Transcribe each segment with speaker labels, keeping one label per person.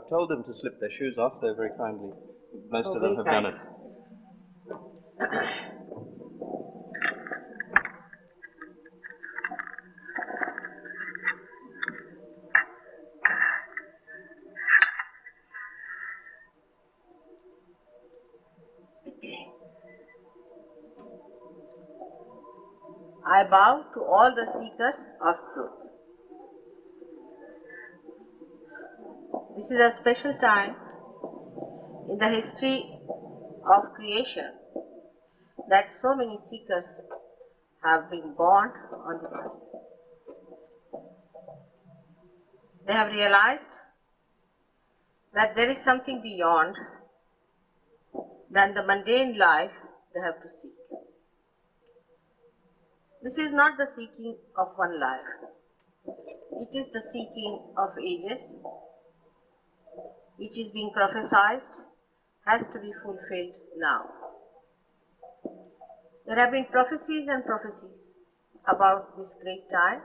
Speaker 1: told them to slip their shoes off there very kindly. Most of them have
Speaker 2: very
Speaker 1: done it.
Speaker 2: I bow to all the seekers of truth. This is a special time in the history of creation that so many seekers have been born on this earth. They have realized that there is something beyond than the mundane life they have to seek. This is not the seeking of one life. It is the seeking of ages, which is being prophesied, has to be fulfilled now. There have been prophecies and prophecies about this great time.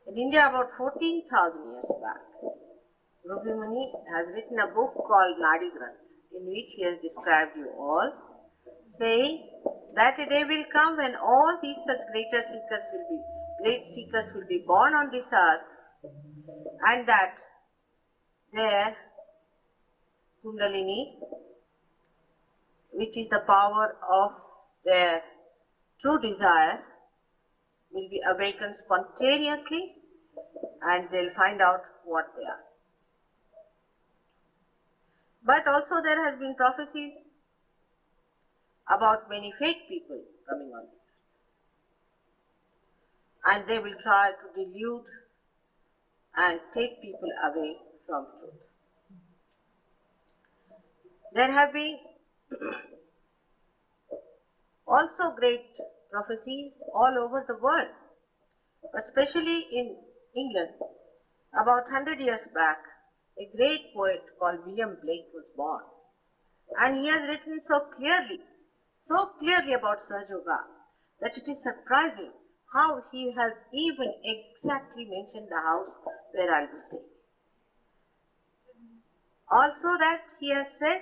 Speaker 2: In India, about 14,000 years back, Ruby Muni has written a book called Nadi Granth, in which he has described you all, saying that a day will come when all these such great seekers will be born on this earth, and that their Kundalini, which is the power of their true desire, will be awakened spontaneously, and they'll find out what they are. But also there has been prophecies about many fake people coming on this earth, and they will try to delude and take people away from truth. There have been also great prophecies all over the world, especially in England. About 100 years back, a great poet called William Blake was born, and he has written so clearly about Sahaja that it is surprising how he has even exactly mentioned the house where I'll be staying. Also that he has said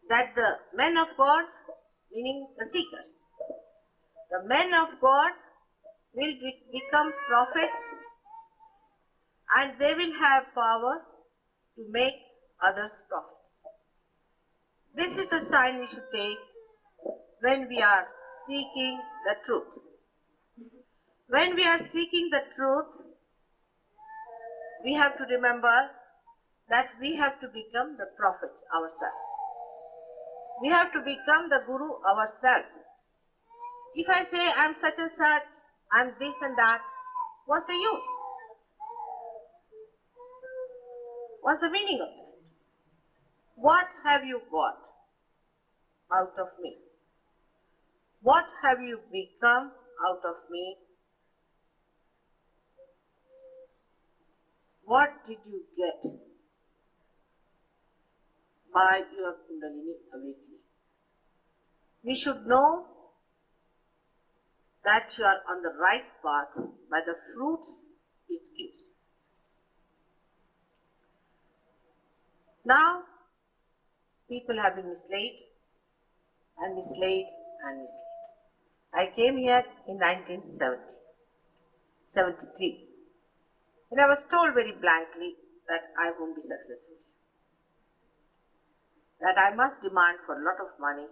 Speaker 2: that the men of God, meaning the seekers, the men of God will become prophets, and they will have power to make others prophets. This is the sign we should take when we are seeking the truth. When we are seeking the truth, we have to remember that we have to become the prophets ourselves. We have to become the guru ourselves. If I say I'm such and such, I'm this and that, what's the use? What's the meaning of that? What have you got out of me? What have you become out of me? What did you get by your Kundalini awakening? We should know that you are on the right path by the fruits it gives. Now, people have been misled and misled and misled. I came here in 1973, and I was told very blankly that I won't be successful, that I must demand for a lot of money,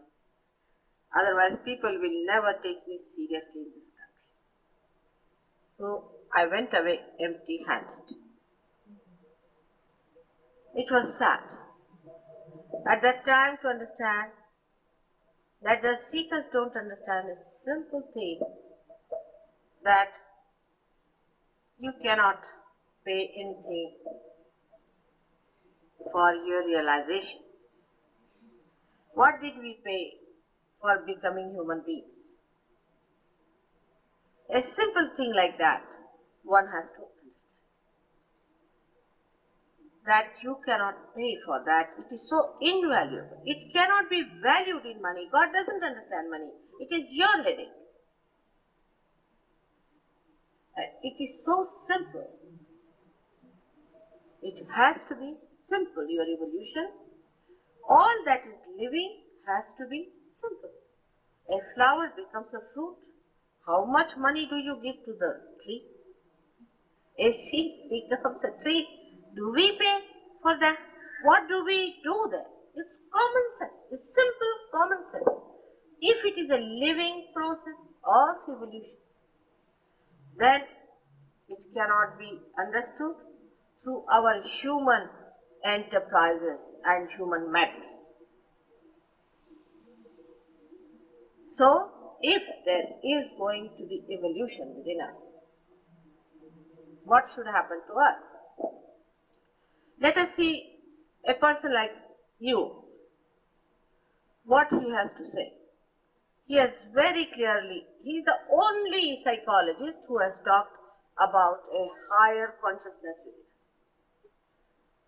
Speaker 2: otherwise people will never take me seriously in this country. So I went away empty-handed. It was sad at that time to understand that the seekers don't understand a simple thing, that you cannot pay anything for your realization. What did we pay for becoming human beings? A simple thing like that, one has to understand. That you cannot pay for that. It is so invaluable. It cannot be valued in money. God doesn't understand money. It is your headache. It is so simple. It has to be simple, your evolution. All that is living has to be simple. A flower becomes a fruit. How much money do you give to the tree? A seed becomes a tree. Do we pay for that? What do we do there? It's common sense. It's simple common sense. If it is a living process of evolution, then it cannot be understood through our human enterprises and human madness. So, if there is going to be evolution within us, what should happen to us? Let us see a person like you, what he has to say. He has very clearly, he is the only psychologist who has talked about a higher consciousness within us.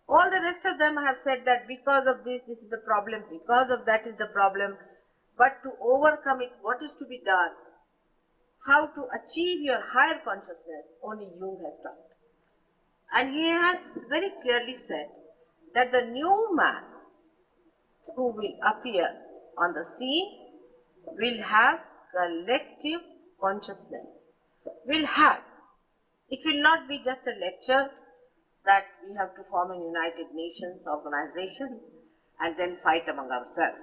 Speaker 2: All the rest of them have said that because of this is the problem, because of that is the problem, but to overcome it, what is to be done? How to achieve your higher consciousness, only Jung has talked. And he has very clearly said that the new man who will appear on the scene will have collective consciousness. It will not be just a lecture that we have to form a United Nations organization and then fight among ourselves.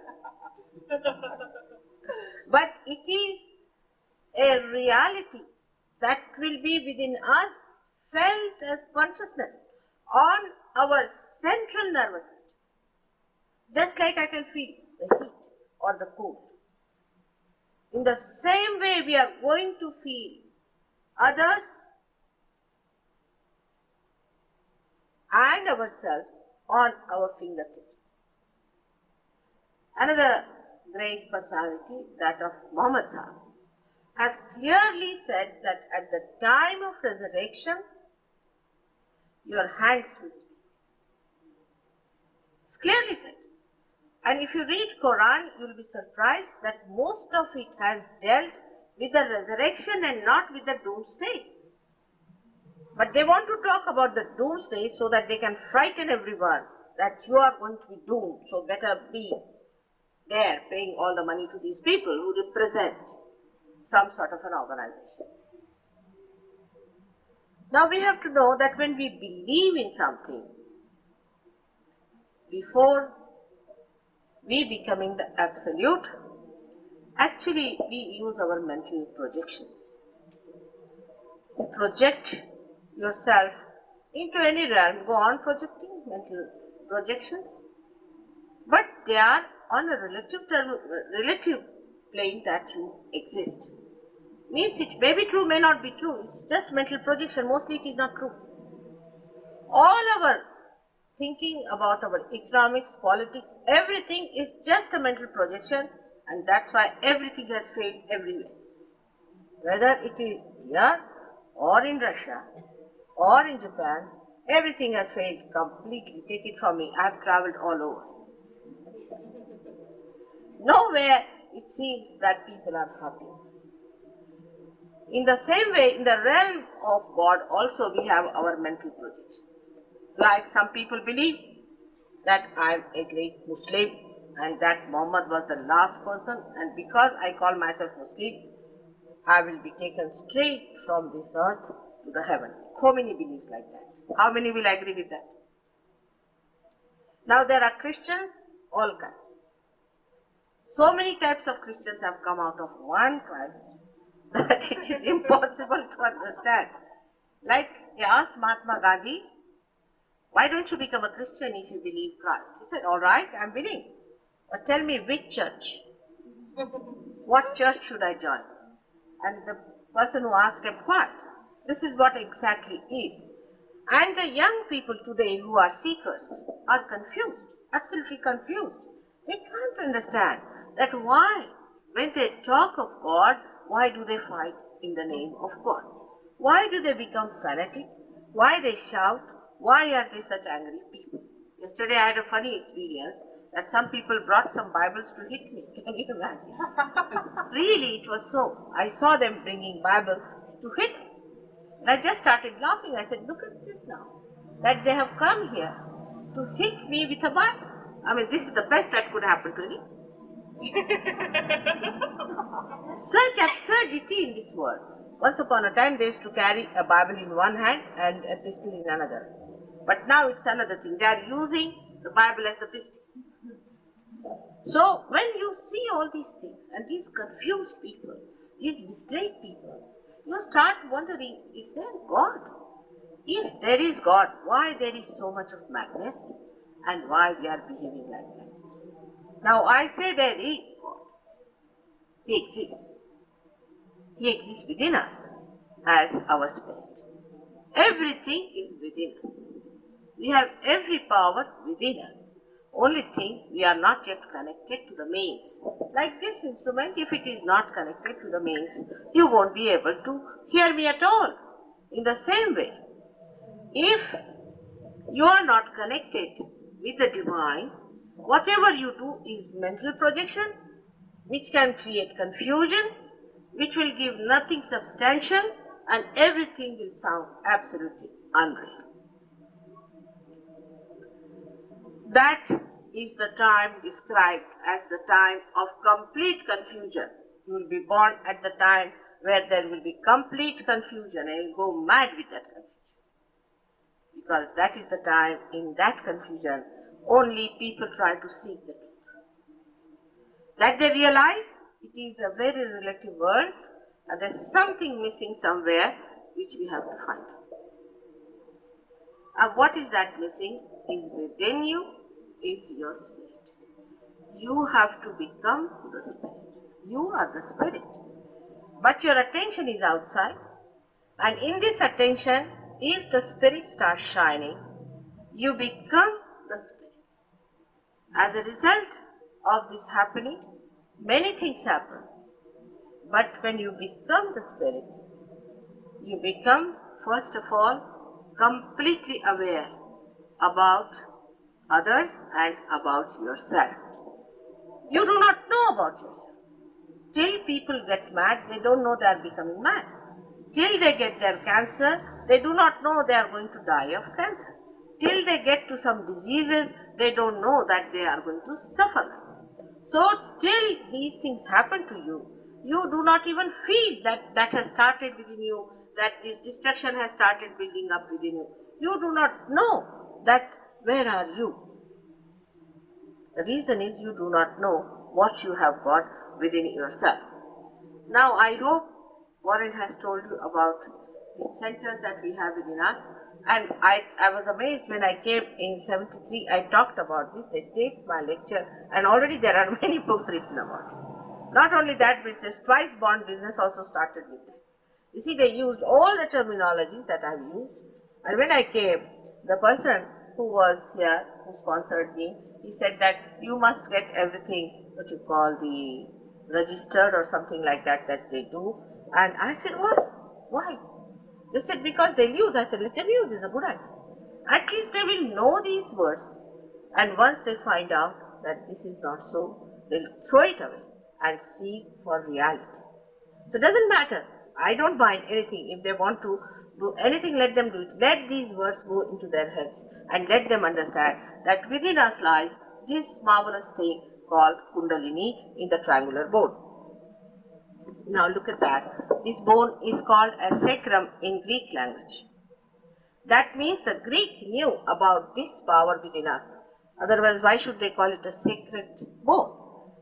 Speaker 2: But it is a reality that will be within us, felt as consciousness on our central nervous system. Just like I can feel the heat or the cold. In the same way, we are going to feel others and ourselves on our fingertips. Another great personality, that of Muhammad Sahib, has clearly said that at the time of resurrection, your hands will speak. It's clearly said. And if you read Quran, you will be surprised that most of it has dealt with the resurrection and not with the doomsday. But they want to talk about the doomsday so that they can frighten everyone that you are going to be doomed, so better be there paying all the money to these people who represent some sort of an organization. Now we have to know that when we believe in something, before we becoming the absolute, actually we use our mental projections. You project yourself into any realm, go on projecting mental projections, but they are on a relative plane that you exist. Means it may be true, may not be true. It's just mental projection. Mostly it is not true. All our thinking about our economics, politics, everything is just a mental projection, and that's why everything has failed everywhere. Whether it is here or in Russia or in Japan, everything has failed completely. Take it from me, I have traveled all over. Nowhere it seems that people are happy. In the same way, in the realm of God also we have our mental projections. Like some people believe that I am a great Muslim and that Muhammad was the last person, and because I call myself Muslim, I will be taken straight from this earth to the heaven. How many believes like that? How many will agree with that? Now there are Christians, all kinds. So many types of Christians have come out of one Christ that it is impossible to understand. Like they asked Mahatma Gandhi, why don't you become a Christian if you believe Christ? He said, all right, I'm willing. But tell me which church? What church should I join? And the person who asked kept quiet. This is what exactly is. And the young people today who are seekers are confused, absolutely confused. They can't understand that why, when they talk of God, why do they fight in the name of God? Why do they become fanatic? Why they shout? Why are they such angry people? Yesterday I had a funny experience that some people brought some Bibles to hit me. Can you imagine? Really, it was so. I saw them bringing Bibles to hit me. And I just started laughing. I said, look at this now. that they have come here to hit me with a Bible. I mean, this is the best that could happen to me. Such absurdity in this world. Once upon a time, they used to carry a Bible in one hand and a pistol in another. But now it's another thing. They are using the Bible as the pistol. So when you see all these things and these confused people, these misled people, you start wondering, is there God? If there is God, why there is so much of madness and why we are behaving like that? Now I say there is God. He exists. He exists within us as our spirit. Everything is within us. We have every power within us. Only thing, we are not yet connected to the mains. Like this instrument, if it is not connected to the mains, you won't be able to hear me at all. In the same way, if you are not connected with the divine, whatever you do is mental projection, which can create confusion, which will give nothing substantial, and everything will sound absolutely unreal. That is the time described as the time of complete confusion. You will be born at the time where there will be complete confusion and you will go mad with that confusion. Because that is the time, in that confusion, only people try to seek the truth. That they realize it is a very relative world and there's something missing somewhere which we have to find out. And what is that missing? Is within you, is your spirit. You have to become the spirit. You are the spirit. But your attention is outside. And in this attention, if the spirit starts shining, you become the spirit. As a result of this happening, many things happen. But when you become the spirit, you become, first of all, completely aware about others and about yourself. You do not know about yourself. Till people get mad, they don't know they are becoming mad. Till they get their cancer, they do not know they are going to die of cancer. Till they get to some diseases, they don't know that they are going to suffer. So till these things happen to you, you do not even feel that that has started within you, that this destruction has started building up within you. You do not know that where are you? The reason is you do not know what you have got within yourself. Now I hope Warren has told you about the centers that we have within us, and I was amazed when I came in 73, I talked about this, they taped my lecture, and already there are many books written about it. Not only that business, twice born business also started with that. You see, they used all the terminologies that I have used, and when I came, the person who was here, who sponsored me, he said that you must get everything, what you call the registered or something like that, that they do. And I said, why? Why? They said, because they'll use. I said, let them use, it's a good idea. At least they will know these words. And once they find out that this is not so, they'll throw it away and seek for reality. So it doesn't matter. I don't mind anything. If they want to do anything, let them do it. Let these words go into their heads and let them understand that within us lies this marvelous thing called Kundalini in the triangular bone. Now look at that. This bone is called a sacrum in Greek language. That means the Greek knew about this power within us. Otherwise, why should they call it a sacred bone?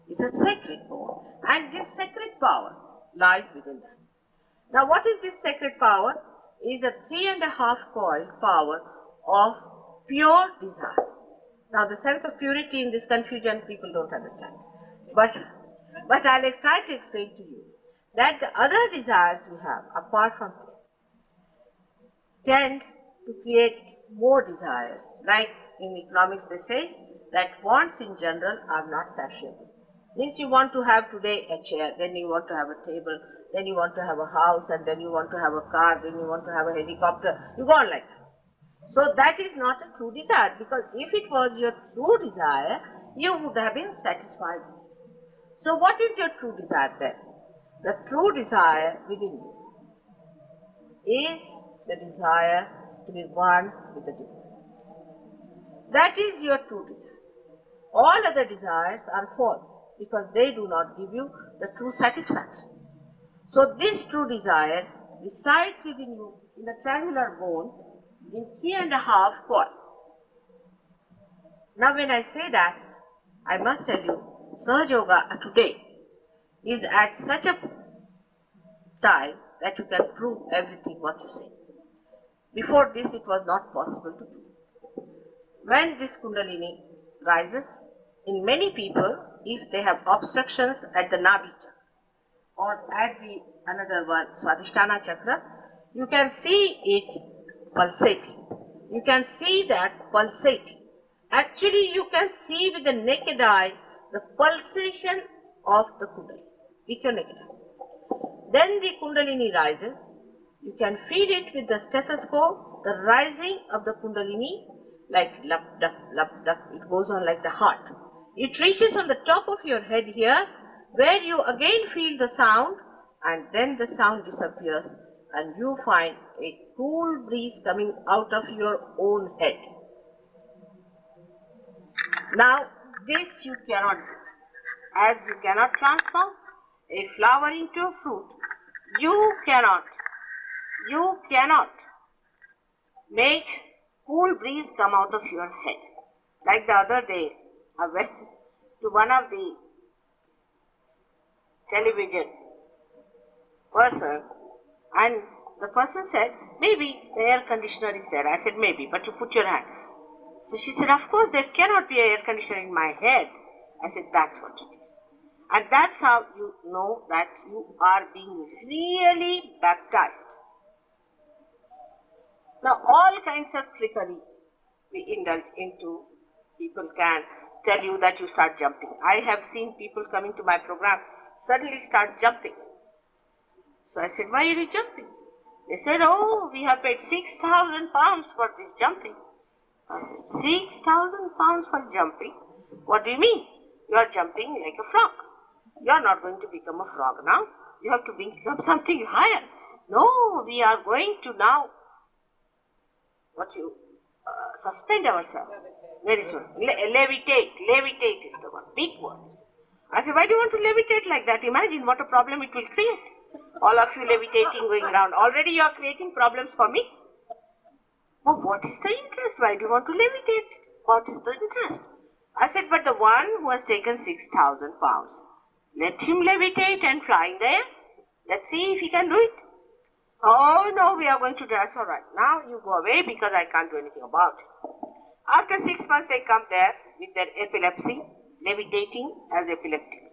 Speaker 2: It's a sacred bone. And this sacred power lies within that. Now what is this sacred power? It is a 3.5 coiled power of pure desire. Now the sense of purity in this confusion people don't understand. But I'll try to explain to you that the other desires we have apart from this tend to create more desires. Like in economics they say that wants in general are not satiable. Means you want to have today a chair, then you want to have a table, then you want to have a house, and then you want to have a car, then you want to have a helicopter. You go on like that. So that is not a true desire, because if it was your true desire, you would have been satisfied. So what is your true desire then? The true desire within you is the desire to be one with the divine. That is your true desire. All other desires are false because they do not give you the true satisfaction. So this true desire resides within you in the triangular bone in 3.5 quad. Now when I say that, I must tell you, Sahaja Yoga today is at such a time that you can prove everything what you say. Before this, it was not possible to prove. When this Kundalini rises, in many people, if they have obstructions at the Nabhi chakra or at the another one, Swadhisthana chakra, you can see it pulsating. You can see that pulsating. Actually, you can see with the naked eye the pulsation of the Kundalini with your naked eye. Then the Kundalini rises. You can feel it with the stethoscope, the rising of the Kundalini, like lup, dup, lup, dup. It goes on like the heart. It reaches on the top of your head here, where you again feel the sound, and then the sound disappears, and you find a cool breeze coming out of your own head. Now, this you cannot do. As you cannot transform a flower into a fruit, you cannot make cool breeze come out of your head. Like the other day, I went to one of the television person, and the person said, maybe the air conditioner is there. I said, maybe, but you put your hand. So she said, of course, there cannot be an air conditioner in my head. I said, that's what it is. And that's how you know that you are being really baptized. Now, all kinds of trickery we indulge into. People can tell you that you start jumping. I have seen people coming to my program suddenly start jumping. So I said, why are you jumping? They said, oh, we have paid 6,000 pounds for this jumping. I said, 6,000 pounds for jumping? What do you mean? You are jumping like a frog. You are not going to become a frog now. You have to become something higher. No, we are going to now suspend ourselves. Very soon. Levitate. Levitate is the one. Big word. I said, why do you want to levitate like that? Imagine what a problem it will create. All of you levitating going around. Already you are creating problems for me. Oh, what is the interest? Why do you want to levitate? What is the interest? I said, but the one who has taken 6,000 pounds, let him levitate and fly in there. Let's see if he can do it. Oh, no, we are going to do it. All right, now you go away because I can't do anything about it. After 6 months, they come there with their epilepsy, levitating as epileptics.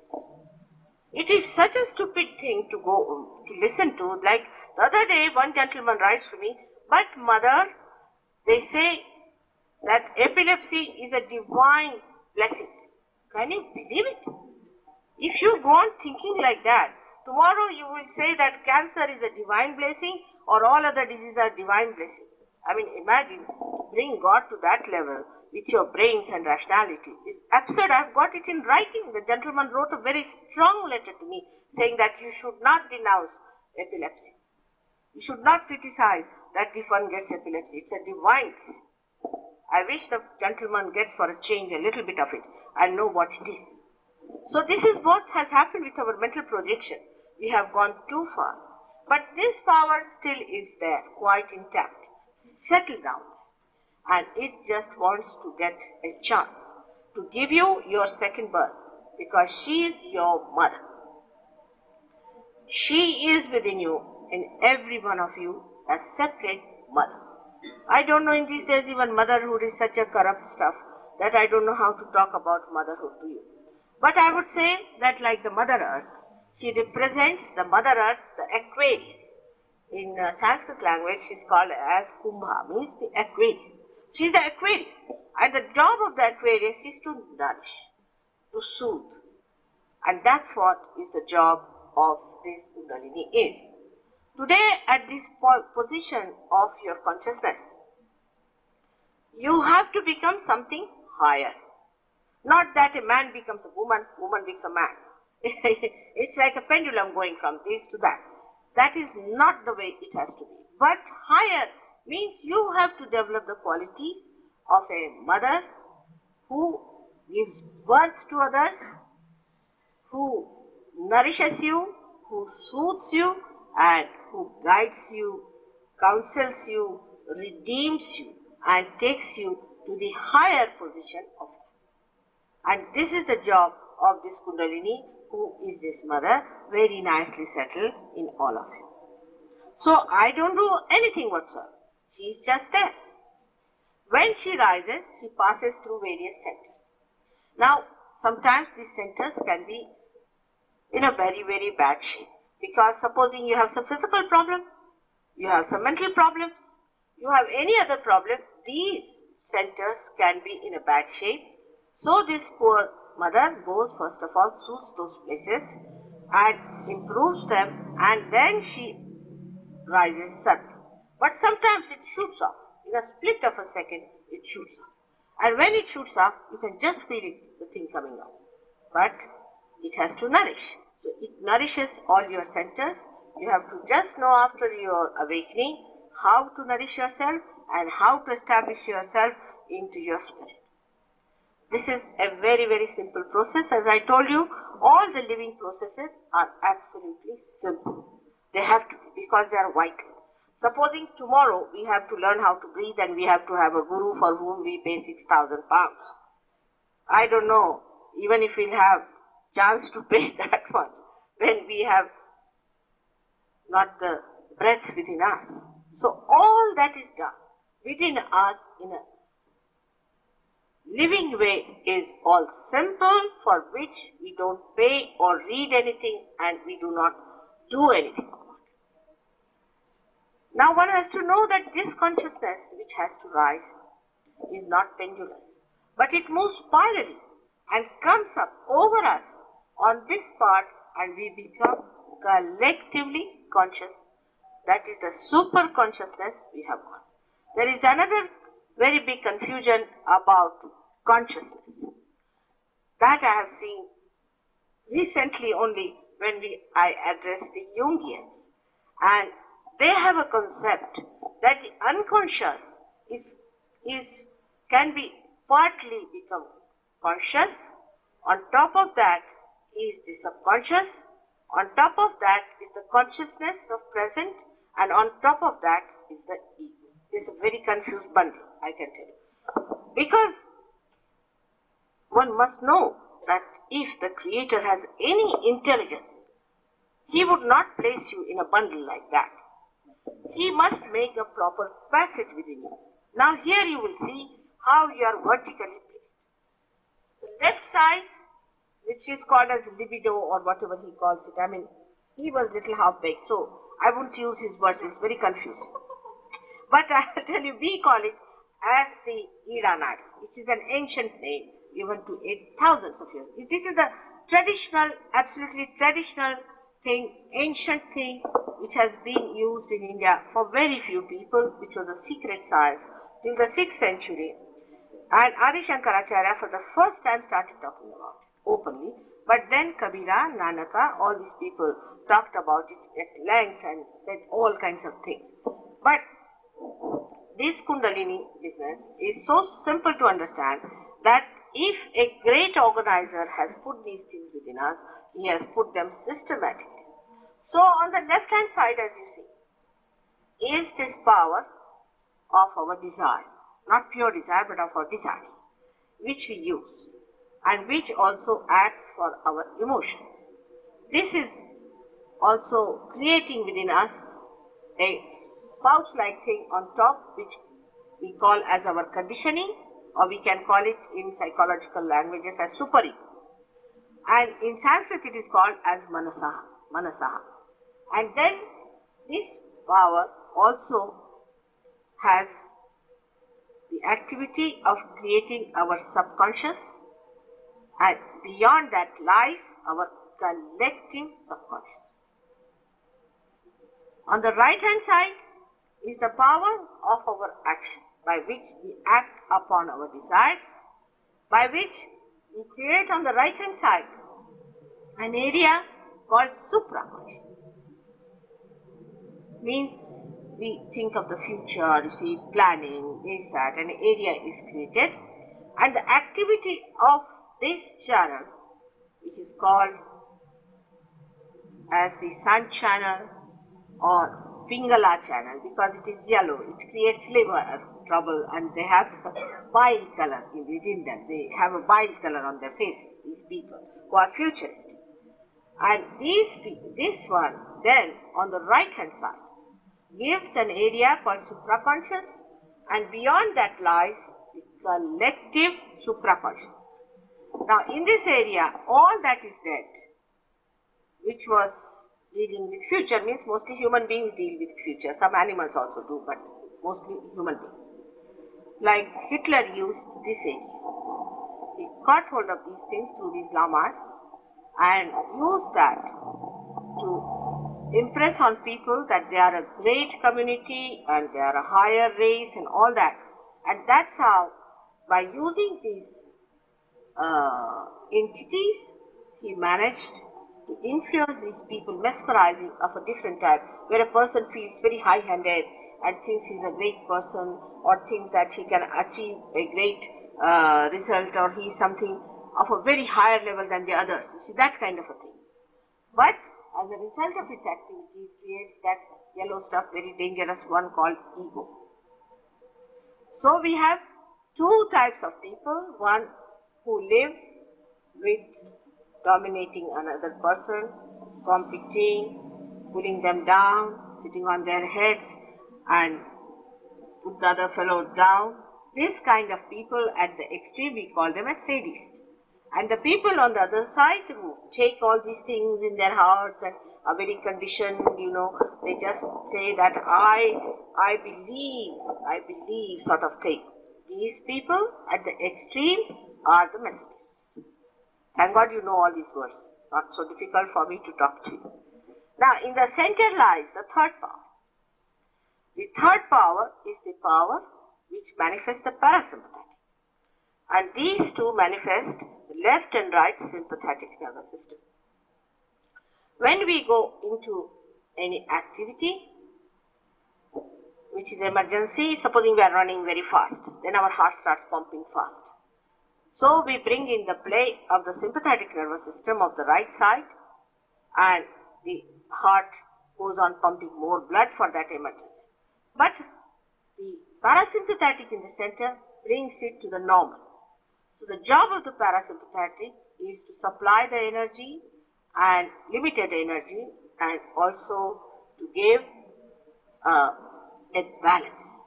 Speaker 2: It is such a stupid thing to go to listen to. Like the other day, one gentleman writes to me, but mother, they say that epilepsy is a divine blessing. Can you believe it? If you go on thinking like that, tomorrow you will say that cancer is a divine blessing or all other diseases are divine blessing. I mean, imagine to bring God to that level with your brains and rationality is absurd. I have got it in writing. The gentleman wrote a very strong letter to me saying that you should not denounce epilepsy. You should not criticize that if one gets epilepsy. It's a divine blessing. I wish the gentleman gets for a change a little bit of it and know what it is. So this is what has happened with our mental projection. We have gone too far. But this power still is there, quite intact, settled down. And it just wants to get a chance to give you your second birth because she is your mother. She is within you, in every one of you, a separate mother. I don't know in these days even motherhood is such a corrupt stuff that I don't know how to talk about motherhood to you. But I would say that like the Mother Earth, she represents the Mother Earth, the Aquarius. In Sanskrit language, she is called as Kumbha, means the Aquarius. She is the Aquarius. And the job of the Aquarius is to nourish, to soothe. And that's what is the job of this Kundalini is. Today, at this position of your consciousness, you have to become something higher. Not that a man becomes a woman, woman becomes a man. It's like a pendulum going from this to that. That is not the way it has to be. But higher means you have to develop the qualities of a mother who gives birth to others, who nourishes you, who soothes you, and who guides you, counsels you, redeems you, and takes you to the higher position of life. And this is the job of this Kundalini, who is this mother, very nicely settled in all of you. So I don't do anything whatsoever. She is just there. When she rises, she passes through various centers. Now, sometimes these centers can be in a very, very bad shape. Because supposing you have some physical problem, you have some mental problems, you have any other problem, these centers can be in a bad shape. So this poor mother goes first of all, soothes those places and improves them, and then she rises suddenly. But sometimes it shoots off. In a split of a second, it shoots off. And when it shoots off, you can just feel it, the thing coming out. But it has to nourish. So it nourishes all your centers. You have to just know after your awakening how to nourish yourself and how to establish yourself into your spirit. This is a very, very simple process. As I told you, all the living processes are absolutely simple. They have to be because they are vital. Supposing tomorrow we have to learn how to breathe and we have to have a guru for whom we pay 6,000 pounds. I don't know, even if we'll have chance to pay that much when we have not the breath within us. So all that is done within us in a living way is all simple, for which we don't pay or read anything and we do not do anything. Now one has to know that this consciousness which has to rise is not pendulous, but it moves spirally and comes up over us on this part, and we become collectively conscious. That is the super consciousness we have got. There is another very big confusion about consciousness that I have seen recently only when I addressed the Jungians, and they have a concept that the unconscious can be partly become conscious. On top of that is the subconscious. On top of that is the consciousness of present, and on top of that is the ego. It's a very confused bundle, I can tell you. Because one must know that if the Creator has any intelligence, He would not place you in a bundle like that. He must make a proper passage within you. Now here you will see how you are vertically placed. The left side, which is called as libido or whatever he calls it. I mean, he was little half-baked, so I won't use his words, it's very confusing. But I'll tell you, we call it as the Ida Nadi, which is an ancient name given to 8,000s of years. This is the traditional, absolutely traditional thing, ancient thing, which has been used in India for very few people, which was a secret science till the 6th century. And Adi Shankaracharya for the first time started talking about it openly. But then Kabira, Nanaka, all these people talked about it at length and said all kinds of things. But this Kundalini business is so simple to understand that if a great organizer has put these things within us, he has put them systematically. So on the left hand side, as you see, is this power of our desire, not pure desire but of our desires, which we use and which also acts for our emotions. This is also creating within us a pouch-like thing on top, which we call as our conditioning, or we can call it in psychological languages as superego. And in Sanskrit it is called as manasaha. And then this power also has the activity of creating our subconscious, and beyond that lies our collective subconscious. On the right hand side is the power of our action, by which we act upon our desires, by which we create on the right hand side an area called supraconscious. Means we think of the future, you see, planning, this, that, an area is created, and the activity of this channel, which is called as the sun channel or Pingala channel, because it is yellow, it creates liver trouble, and they have bile color within them. They have a bile color on their faces, these people who are futuristic. And this one then on the right hand side gives an area called supraconscious, and beyond that lies the collective supraconscious. Now in this area, all that is dead, which was dealing with future, means mostly human beings deal with future. Some animals also do, but mostly human beings. Like Hitler used this area. He got hold of these things through these lamas and used that to impress on people that they are a great community and they are a higher race and all that. And that's how, by using these entities, he managed to influence these people, mesmerizing of a different type, where a person feels very high-handed and thinks he's a great person, or thinks that he can achieve a great result, or he's something of a very higher level than the others. You see, that kind of a thing. But as a result of its activity, it creates that yellow stuff, very dangerous one called ego. So we have two types of people, one who live with dominating another person, competing, pulling them down, sitting on their heads and put the other fellow down. This kind of people at the extreme, we call them as sadists. And the people on the other side who take all these things in their hearts and are very conditioned, they just say that I believe sort of thing. These people at the extreme are the messianists. Thank God you know all these words. Not so difficult for me to talk to you. Now in the center lies the third power. The third power is the power which manifests the parasympathetic. And these two manifest the left and right sympathetic nervous system. When we go into any activity, which is emergency, supposing we are running very fast, then our heart starts pumping fast. So we bring in the play of the sympathetic nervous system of the right side, and the heart goes on pumping more blood for that emergency. But the parasympathetic in the center brings it to the normal. So the job of the parasympathetic is to supply the energy and limited energy, and also to give a balance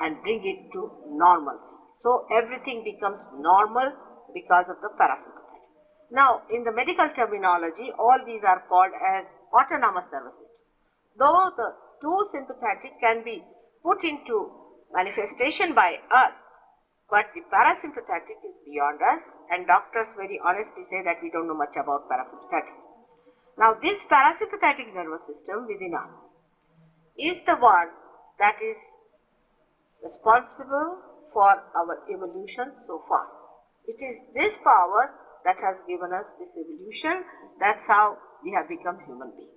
Speaker 2: and bring it to normalcy. So everything becomes normal because of the parasympathetic. Now in the medical terminology, all these are called as autonomous nervous system. Though the two sympathetic can be put into manifestation by us, but the parasympathetic is beyond us, and doctors very honestly say that we don't know much about parasympathetic. Now this parasympathetic nervous system within us is the one that is responsible for our evolution so far. It is this power that has given us this evolution. That's how we have become human beings.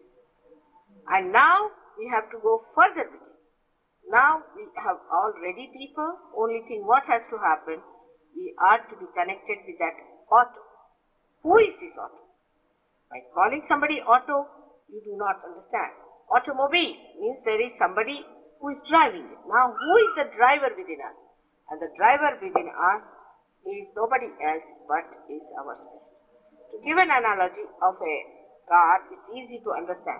Speaker 2: And now we have to go further with it. Now we have already people, only thing what has to happen, we are to be connected with that auto. Who is this auto? By calling somebody auto, you do not understand. Automobile means there is somebody who is driving it. Now who is the driver within us? And the driver within us is nobody else but is our spirit. To give an analogy of a car, it's easy to understand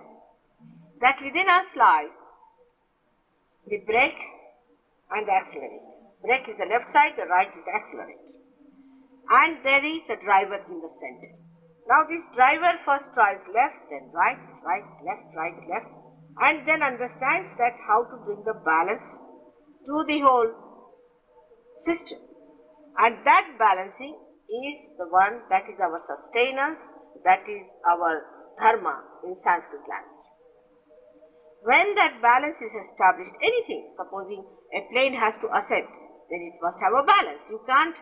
Speaker 2: that within us lies the brake and the accelerator. Brake is the left side, the right is the accelerator. And there is a driver in the center. Now this driver first tries left, then right, left, and then understands that how to bring the balance to the whole system. And that balancing is the one that is our sustenance, that is our dharma in Sanskrit language. When that balance is established, anything, supposing a plane has to ascend, then it must have a balance. You can't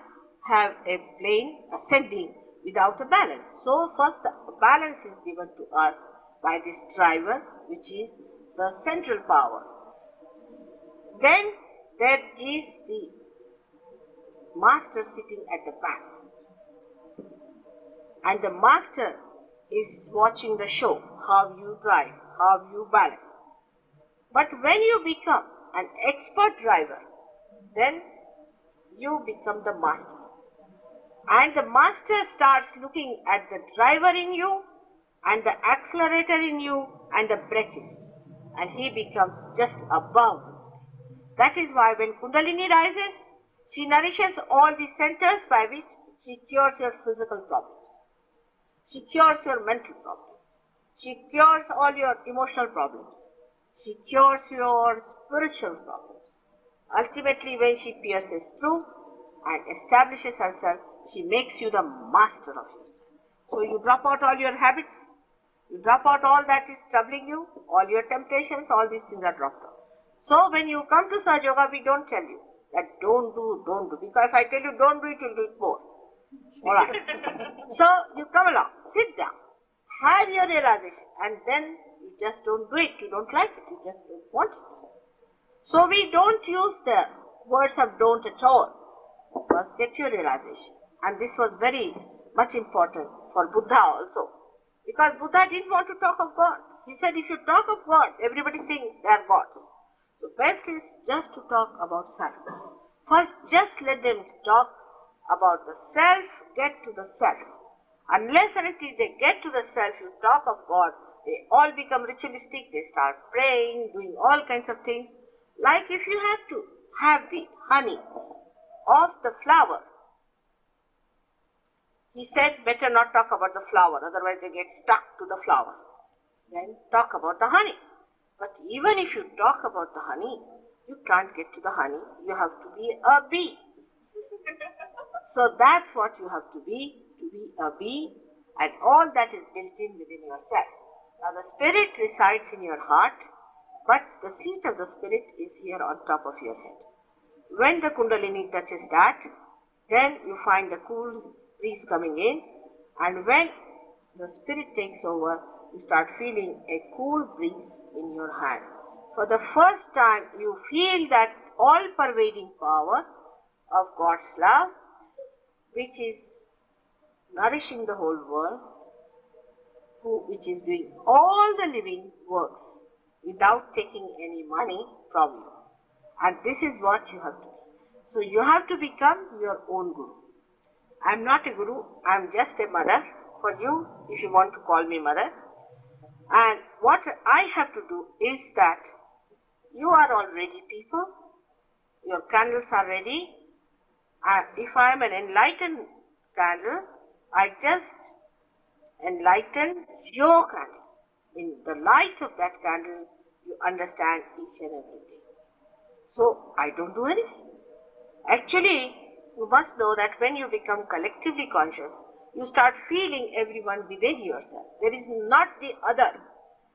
Speaker 2: have a plane ascending without a balance. So first the balance is given to us by this driver, which is the central power. Then there is the master sitting at the back. And the master is watching the show, how you drive, how you balance. But when you become an expert driver, then you become the master. And the master starts looking at the driver in you, and the accelerator in you, and the brake in you. And he becomes just above. That is why when Kundalini rises, she nourishes all the centers by which she cures your physical problems. She cures your mental problems. She cures all your emotional problems. She cures your spiritual problems. Ultimately, when she pierces through and establishes herself, she makes you the master of yourself. So you drop out all your habits, you drop out all that is troubling you, all your temptations, all these things are dropped out. So when you come to Sahaja Yoga, we don't tell you that don't do. Because if I tell you don't do it, you'll do it more. Alright. So you come along, sit down, have your realization, and then you just don't do it. You don't like it, you just don't want it. So we don't use the words of don't at all. First get your realization. And this was very much important for Buddha also. Because Buddha didn't want to talk of God. He said if you talk of God, everybody thinks they are gods. So best is just to talk about self. First just let them talk about the self, get to the self. Unless and until they get to the self, you talk of God, they all become ritualistic, they start praying, doing all kinds of things. Like if you have to have the honey of the flower, he said better not talk about the flower, otherwise they get stuck to the flower. Then talk about the honey. But even if you talk about the honey, you can't get to the honey, you have to be a bee. So that's what you have to be a bee, and all that is built in within yourself. Now the spirit resides in your heart, but the seat of the spirit is here on top of your head. When the Kundalini touches that, then you find the cool breeze coming in, and when the spirit takes over, you start feeling a cool breeze in your hand. For the first time, you feel that all-pervading power of God's love, which is nourishing the whole world, which is doing all the living works without taking any money from you. And this is what you have to do. So you have to become your own guru. I am not a guru, I am just a mother for you, if you want to call me mother. And what I have to do is that you are all ready, people. Your candles are ready. If I am an enlightened candle, I just enlighten your candle. In the light of that candle, you understand each and everything. So I don't do anything. Actually, you must know that when you become collectively conscious, you start feeling everyone within yourself. There is not the other.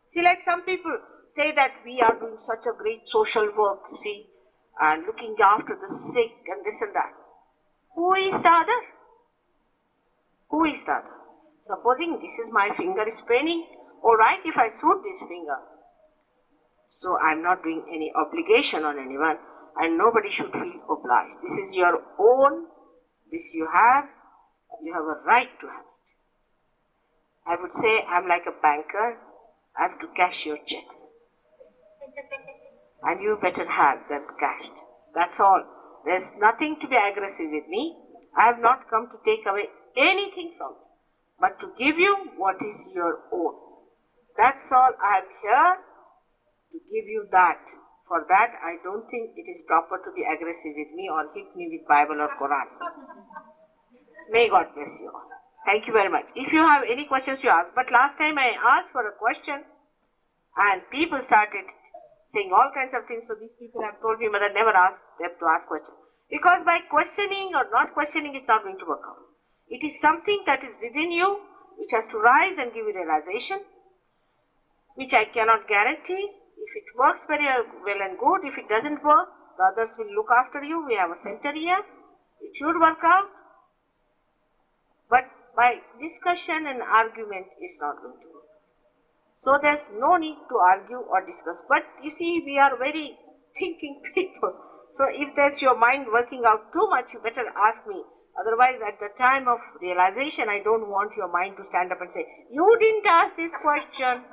Speaker 2: See, like some people say that we are doing such a great social work, you see, and looking after the sick and this and that. Who is the other? Who is the other? Supposing this is my finger is paining, alright, if I soothe this finger. So I am not doing any obligation on anyone, and nobody should feel obliged. This is your own, this you have a right to have it. I would say I am like a banker, I have to cash your checks. And you better have them cashed. That's all. There's nothing to be aggressive with me. I have not come to take away anything from you, but to give you what is your own. That's all. I am here to give you that. For that, I don't think it is proper to be aggressive with me or hit me with Bible or Quran. May God bless you all. Thank you very much. If you have any questions, you ask. But last time I asked for a question and people started saying all kinds of things. So these people have told me, Mother, never ask them to ask questions. Because by questioning or not questioning is not going to work out. It is something that is within you, which has to rise and give you realization, which I cannot guarantee. If it works very well and good, if it doesn't work, the others will look after you. We have a center here. It should work out. But by discussion and argument is not going to work. So there's no need to argue or discuss. But you see, we are very thinking people. So if there's your mind working out too much, you better ask me. Otherwise, at the time of realization, I don't want your mind to stand up and say, you didn't ask this question.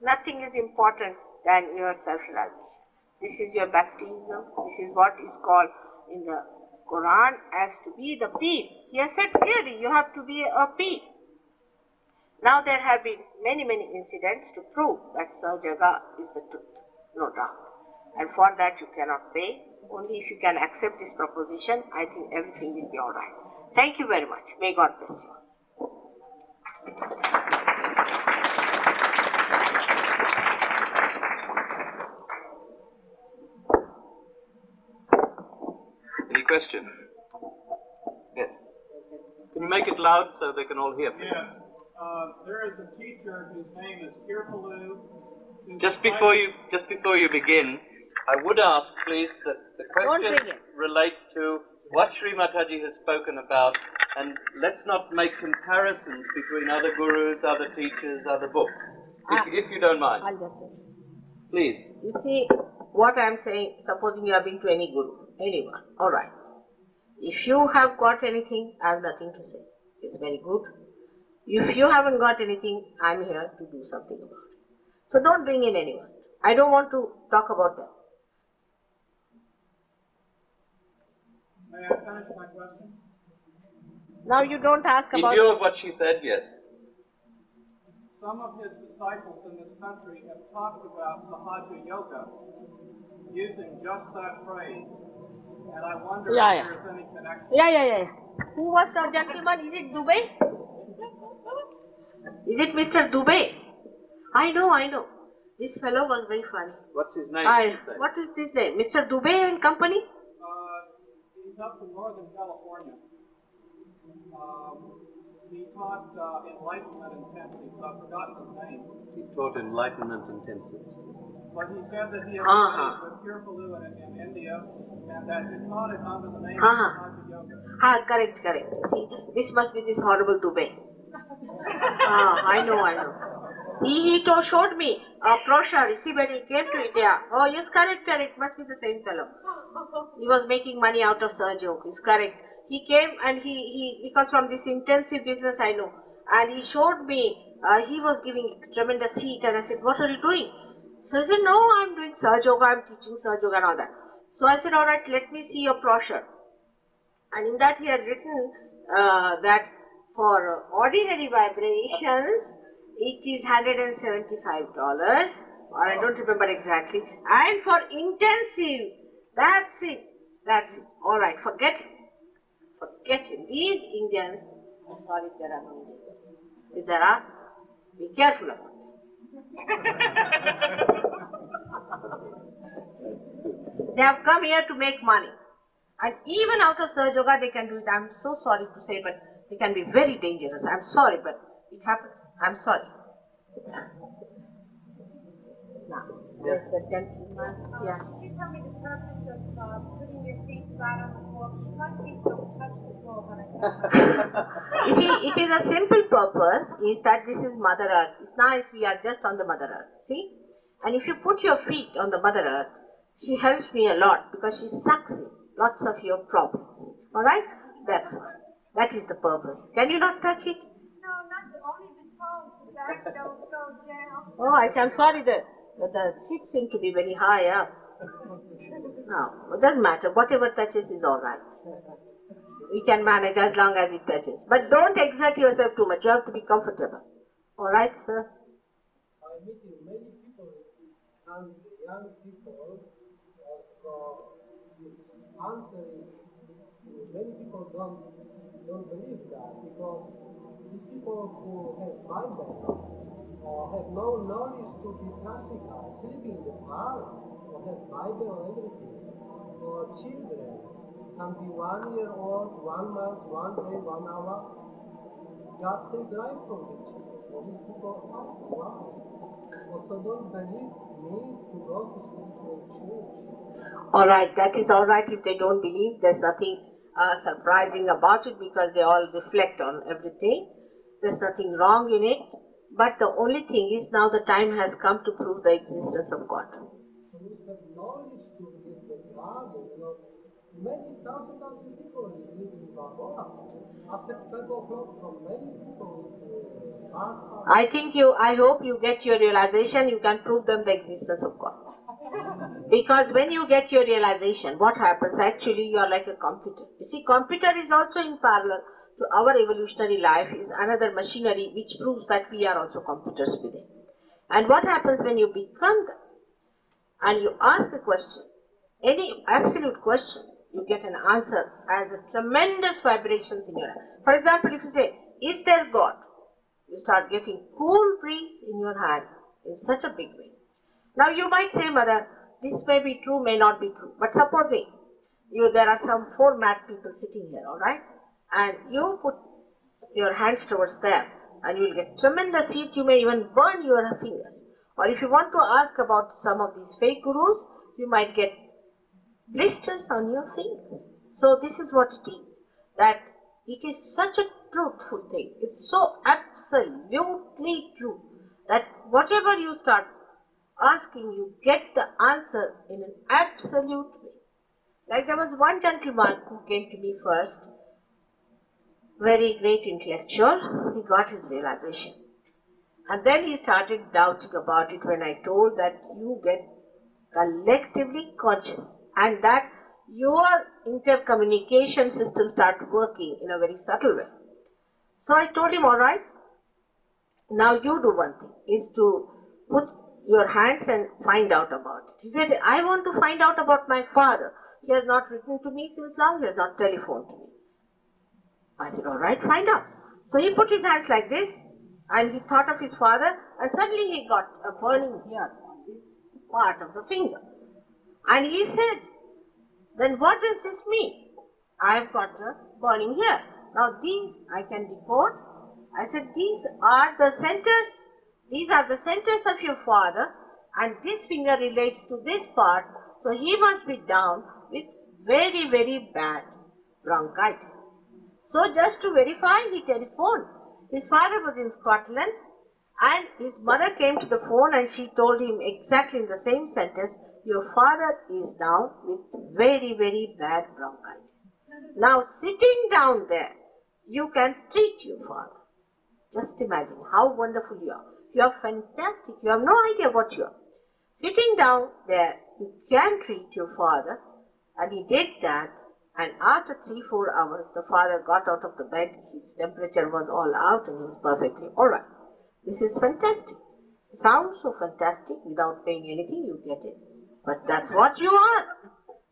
Speaker 2: Nothing is important than your self-realization. This is your baptism. This is what is called in the Quran as to be the pir. He has said clearly, you have to be a pir. Now there have been many incidents to prove that Sahaja is the truth, no doubt. And for that you cannot pay. Only if you can accept this proposition, I think everything will be alright. Thank you very much. May God bless you.
Speaker 1: Any questions? Yes. Can you make it loud so they can all hear? Please?
Speaker 3: Yes. There is a teacher whose name is Kirpalu.
Speaker 1: Just before you begin, I would ask, please, that the questions relate to what Sri Mataji has spoken about, and let's not make comparisons between other gurus, other teachers, other books, if you don't mind.
Speaker 2: I'll just tell
Speaker 1: Please.
Speaker 2: you. See, what I'm saying, supposing you have been to any guru, anyone, alright. If you have got anything, I have nothing to say. It's very good. If you haven't got anything, I'm here to do something about it. So don't bring in anyone. I don't want to talk about them.
Speaker 3: May I finish my question?
Speaker 2: Now you don't ask
Speaker 1: In
Speaker 2: about...
Speaker 1: view of what she said, yes.
Speaker 3: Some of his disciples in this country have talked about Sahaja Yoga using just that phrase. And I wonder if there's any connection.
Speaker 2: Yeah. Who was the gentleman? Is it Dubey? Is it Mr. Dubey? I know. This fellow was very funny.
Speaker 1: What's his name?
Speaker 2: What is this name? Mr. Dubey and company?
Speaker 3: He's up in Northern California. He taught enlightenment intensives. I've forgotten his name.
Speaker 1: He taught enlightenment intensives.
Speaker 3: But he said that he had studied with Kirpalu in India, and that he taught it under the name of Sahaja Yoga.
Speaker 2: Correct. See, this must be this horrible Dubey. I know. He showed me a brochure. You see, when he came to India. Oh, yes, correct. Must be the same fellow. He was making money out of Sahaja. It's correct. He came and he because from this intensive business I know, and he showed me. He was giving tremendous heat, and I said, "What are you doing?" So I said, "No, I'm doing Sahaja Yoga. I'm teaching Sahaja Yoga and all that." So I said, "All right, let me see your brochure." And in that he had written that for ordinary vibrations, it is $175, or I don't remember exactly. And for intensive, that's it. All right, forget it. These Indians, I'm sorry if there are no Indians. If there are, be careful about it. They have come here to make money. And even out of Sahaja Yoga, they can do it. I'm so sorry to say, but they can be very dangerous. I'm sorry, but it happens. I'm sorry. Now, there's the gentleman. Yeah.
Speaker 4: Could you tell me the purpose of putting your feet flat on the floor? Because my feet don't touch the floor when I come.
Speaker 2: You see, it is a simple purpose, is that this is Mother Earth. It's nice we are just on the Mother Earth, see? And if you put your feet on the Mother Earth, she helps me a lot because she sucks in lots of your problems. Alright? That's why. That is the purpose. Can you not touch it?
Speaker 4: No, only the toes. The back don't go down.
Speaker 2: Oh, I'm sorry, the seats seem to be very high up. No, it doesn't matter. Whatever touches is alright. We can manage as long as it touches. But don't exert yourself too much. You have to be comfortable. Alright, sir?
Speaker 5: I'm meeting many people and young people. So this answer is many people don't believe that, because these people who have Bible or have no knowledge to be practical, sleeping in the park or have Bible or everything, or children can be 1 year old, 1 month, 1 day, 1 hour. God take life from the children. So these people ask why. Also don't believe me to go to spiritual church.
Speaker 2: Alright, that is alright if they don't believe. There's nothing surprising about it because they all reflect on everything. There's nothing wrong in it. But the only thing is now the time has come to prove the existence of God.
Speaker 5: So we have knowledge to get the God, many thousand people is living in our world. After 12 o'clock, from many people
Speaker 2: I hope you get your realization, you can prove them the existence of God. Because when you get your realization, what happens? Actually, you are like a computer. You see, computer is also in parallel to our evolutionary life, is another machinery which proves that we are also computers within. And what happens when you become that? And you ask a question, any absolute question, you get an answer as a tremendous vibrations in your hand. For example, if you say, is there God? You start getting cool breeze in your hand in such a big way. Now you might say, Mother, this may be true, may not be true. But supposing there are some 4 mad people sitting here, all right? And you put your hands towards them and you will get tremendous heat. You may even burn your fingers. Or if you want to ask about some of these fake gurus, you might get blisters on your fingers. So this is what it is, that it is such a truthful thing. It's so absolutely true that whatever you start asking, you get the answer in an absolute way. Like there was one gentleman who came to me first, very great intellectual, he got his realization. And then he started doubting about it when I told that you get collectively conscious and that your intercommunication system starts working in a very subtle way. So I told him, all right, now you do one thing, is to put your hands and find out about it. He said, I want to find out about my father. He has not written to me since long, he has not telephoned to me. I said, all right, find out. So he put his hands like this and he thought of his father and suddenly he got a burning here on this part of the finger. And he said, then what does this mean? I have got the burning here. Now these I can decode. I said, these are the centers. These are the centers of your father and this finger relates to this part. So he must be down with very, very bad bronchitis. So just to verify, he telephoned. His father was in Scotland and his mother came to the phone and she told him exactly in the same sentence, your father is down with very, very bad bronchitis. Now sitting down there, you can treat your father. Just imagine how wonderful you are. You are fantastic. You have no idea what you are. Sitting down there, you can treat your father. And he did that. And after 3-4 hours, the father got out of the bed. His temperature was all out and he was perfectly all right. This is fantastic. Sounds so fantastic. Without paying anything, you get it. But that's what you are.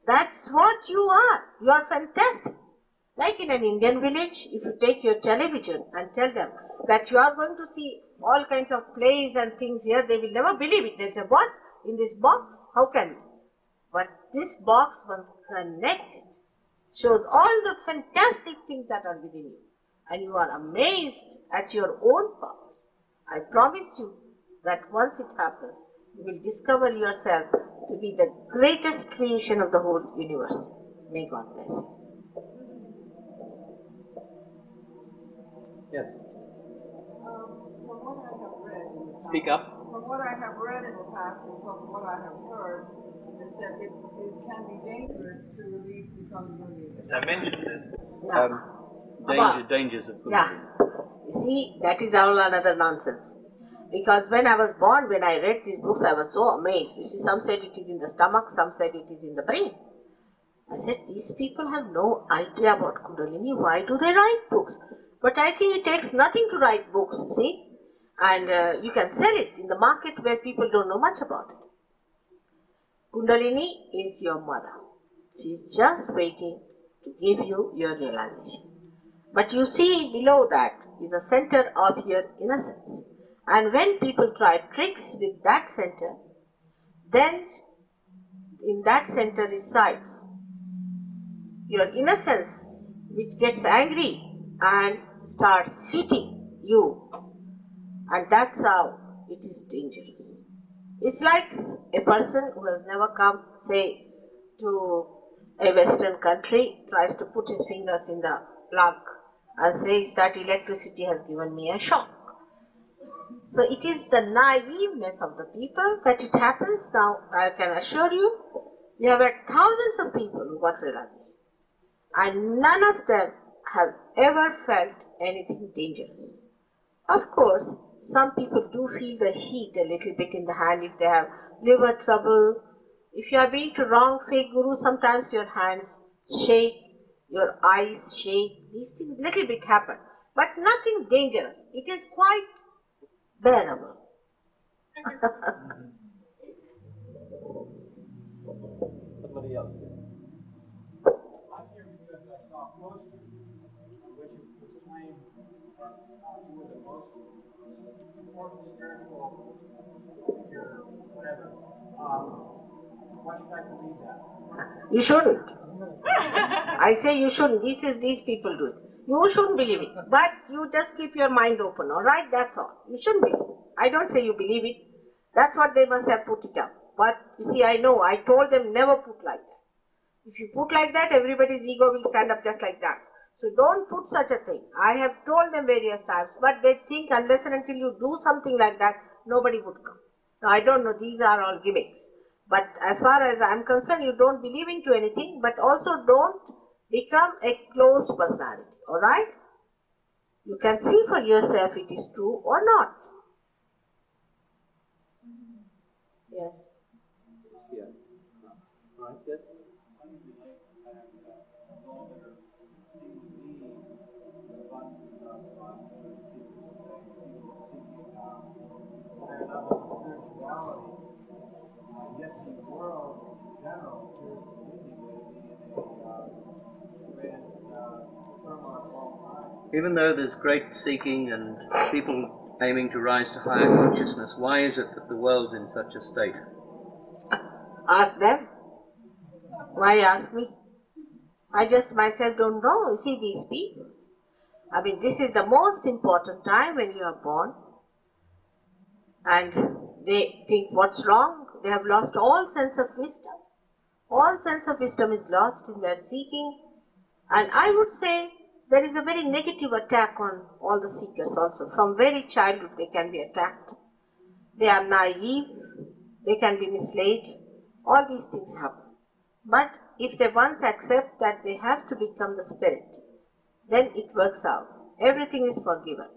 Speaker 2: That's what you are. You are fantastic. Like in an Indian village, if you take your television and tell them that you are going to see all kinds of plays and things here, they will never believe it. They'll say, what? In this box? How can we? But this box, once connected, shows all the fantastic things that are within you. And you are amazed at your own powers. I promise you that once it happens, you will discover yourself to be the greatest creation of the whole universe. May God bless you.
Speaker 1: Yes.
Speaker 6: From what I have read in the past,
Speaker 1: Speak up.
Speaker 6: From what I have read in the past and from what I have heard, is that it can be dangerous to release the Kundalini.
Speaker 1: I mentioned this.
Speaker 2: Yeah.
Speaker 1: Dangers of Kundalini.
Speaker 2: Yeah. You see, that is all another nonsense. Because when I was born, when I read these books, I was so amazed. You see, some said it is in the stomach, some said it is in the brain. I said, these people have no idea about Kundalini. Why do they write books? But I think it takes nothing to write books, you see. And you can sell it in the market where people don't know much about it. Kundalini is your mother. She is just waiting to give you your realization. But you see below that is a center of your innocence. And when people try tricks with that center, then in that center resides your innocence, which gets angry and starts hitting you. And that's how it is dangerous. It's like a person who has never come, say, to a Western country, tries to put his fingers in the plug and says that electricity has given me a shock. So it is the naiveness of the people that it happens. Now I can assure you, you have had thousands of people who got realization, and none of them have ever felt anything dangerous. Of course, some people do feel the heat a little bit in the hand if they have liver trouble. If you are being to wrong fake guru, sometimes your hands shake, your eyes shake. These things little bit happen, but nothing dangerous. It is quite bearable.
Speaker 1: Somebody else.
Speaker 3: I'm here because I saw a poster on which it was claimed that you were the most important spiritual figure, whatever. Why should I believe that?
Speaker 2: You shouldn't. I say you shouldn't. These people do it. You shouldn't believe it. But you just keep your mind open, alright? That's all. You shouldn't believe it. I don't say you believe it. That's what they must have put it up. But you see, I know. I told them never put like that. If you put like that, everybody's ego will stand up just like that. So don't put such a thing. I have told them various times, but they think unless and until you do something like that, nobody would come. Now I don't know, these are all gimmicks. But as far as I'm concerned, you don't believe into anything, but also don't become a closed personality, alright? You can see for yourself it is true or not. Yes.
Speaker 1: Yeah. Right, yes.
Speaker 5: Higher levels of spirituality, yet the world in general appears to be in the greatest turmoil of all time.
Speaker 1: Even though there's great seeking and people aiming to rise to higher consciousness, why is it that the world's in such a state?
Speaker 2: Ask them. Why ask me? I just myself don't know. You see these people. I mean, this is the most important time when you are born. And they think what's wrong? They have lost all sense of wisdom. All sense of wisdom is lost in their seeking. And I would say there is a very negative attack on all the seekers also. From very childhood they can be attacked. They are naive. They can be misled. All these things happen. But if they once accept that they have to become the spirit, then it works out. Everything is forgiven.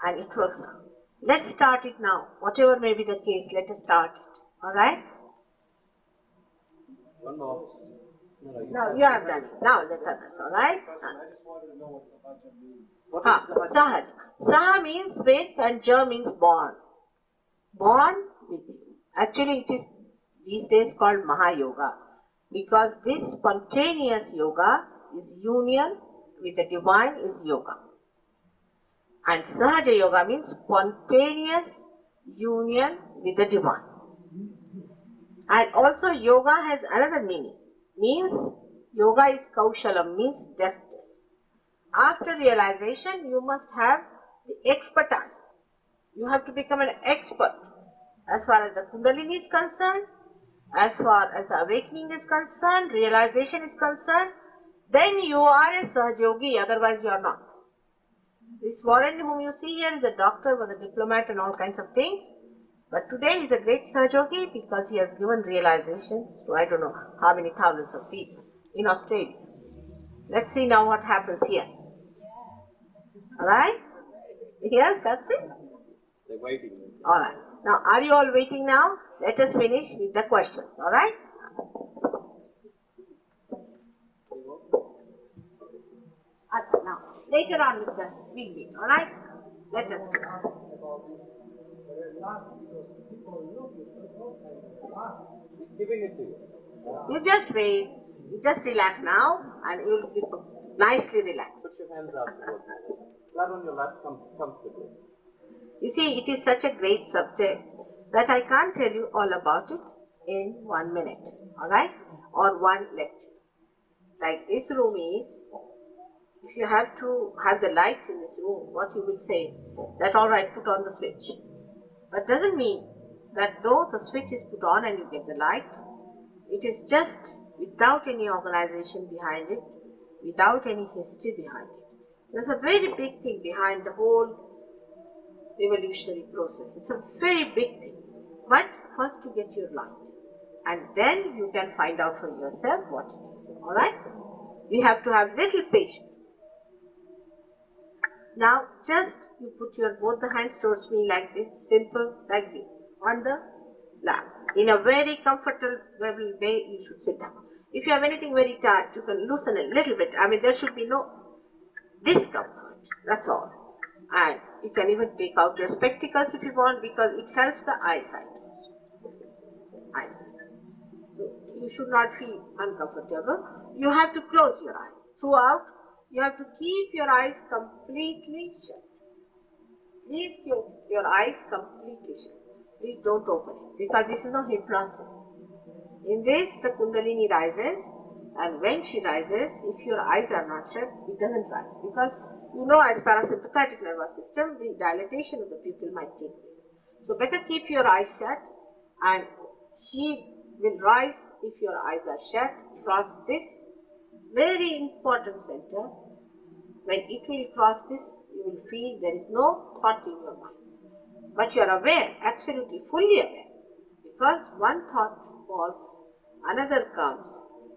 Speaker 2: And it works out. Let's start it now. Whatever may be the case, let us start it. Alright?
Speaker 1: One more.
Speaker 2: No, you have done it. Now let others, alright?
Speaker 3: I just wanted to know what Sahaja means.
Speaker 1: What is
Speaker 2: Sahaja. Saha means with and Ja means born. Born with you. Actually, it is these days called Mahayoga, because this spontaneous yoga is union with the divine is yoga. And Sahaja Yoga means spontaneous union with the divine. And also yoga has another meaning. Means yoga is kaushalam, means deftness. After realization, you must have the expertise. You have to become an expert as far as the Kundalini is concerned, as far as the awakening is concerned, realization is concerned. Then you are a Sahajogi, otherwise you are not. This Warren whom you see here is a doctor, was a diplomat and all kinds of things. But today he is a great Sahajogi because he has given realizations to I don't know how many thousands of people in Australia. Let's see now what happens here. Alright? Yes, that's it.
Speaker 1: They're waiting.
Speaker 2: Alright. Now, are you all waiting now? Let us finish with the questions. Alright? Now, later on, Mr. Big Big. Alright? Let us go.
Speaker 5: About this, relax, because people look at football and relax.
Speaker 1: He's giving it to you.
Speaker 2: You just wait. You just relax now and you will be nicely relaxed.
Speaker 1: Put your hands out towards me. Flat on your lap comfortably.
Speaker 2: You see, it is such a great subject that I can't tell you all about it in 1 minute, alright? Or one lecture. Like this room is, if you have to have the lights in this room, what you will say, that alright, put on the switch. But doesn't mean that though the switch is put on and you get the light, it is just without any organization behind it, without any history behind it. There's a very big thing behind the whole evolutionary process. It's a very big thing. But first you get your light, and then you can find out for yourself what it is. Alright? We have to have little patience. Now just you put your both the hands towards me like this, simple, like this, on the lap. In a very comfortable way you should sit down. If you have anything very tight, you can loosen a little bit. I mean, there should be no discomfort, that's all. And you can even take out your spectacles if you want, because it helps the eyesight. So you should not feel uncomfortable. You have to close your eyes. Throughout, you have to keep your eyes completely shut. Please keep your eyes completely shut. Please don't open it, because this is no hypnosis. In this, the Kundalini rises, and when she rises, if your eyes are not shut, it doesn't rise. Because you know, as parasympathetic nervous system, the dilatation of the pupil might take place. So better keep your eyes shut, and she will rise if your eyes are shut. Cross this very important center. When it will cross this, you will feel there is no thought in your mind. But you are aware, absolutely fully aware, because one thought falls, another comes,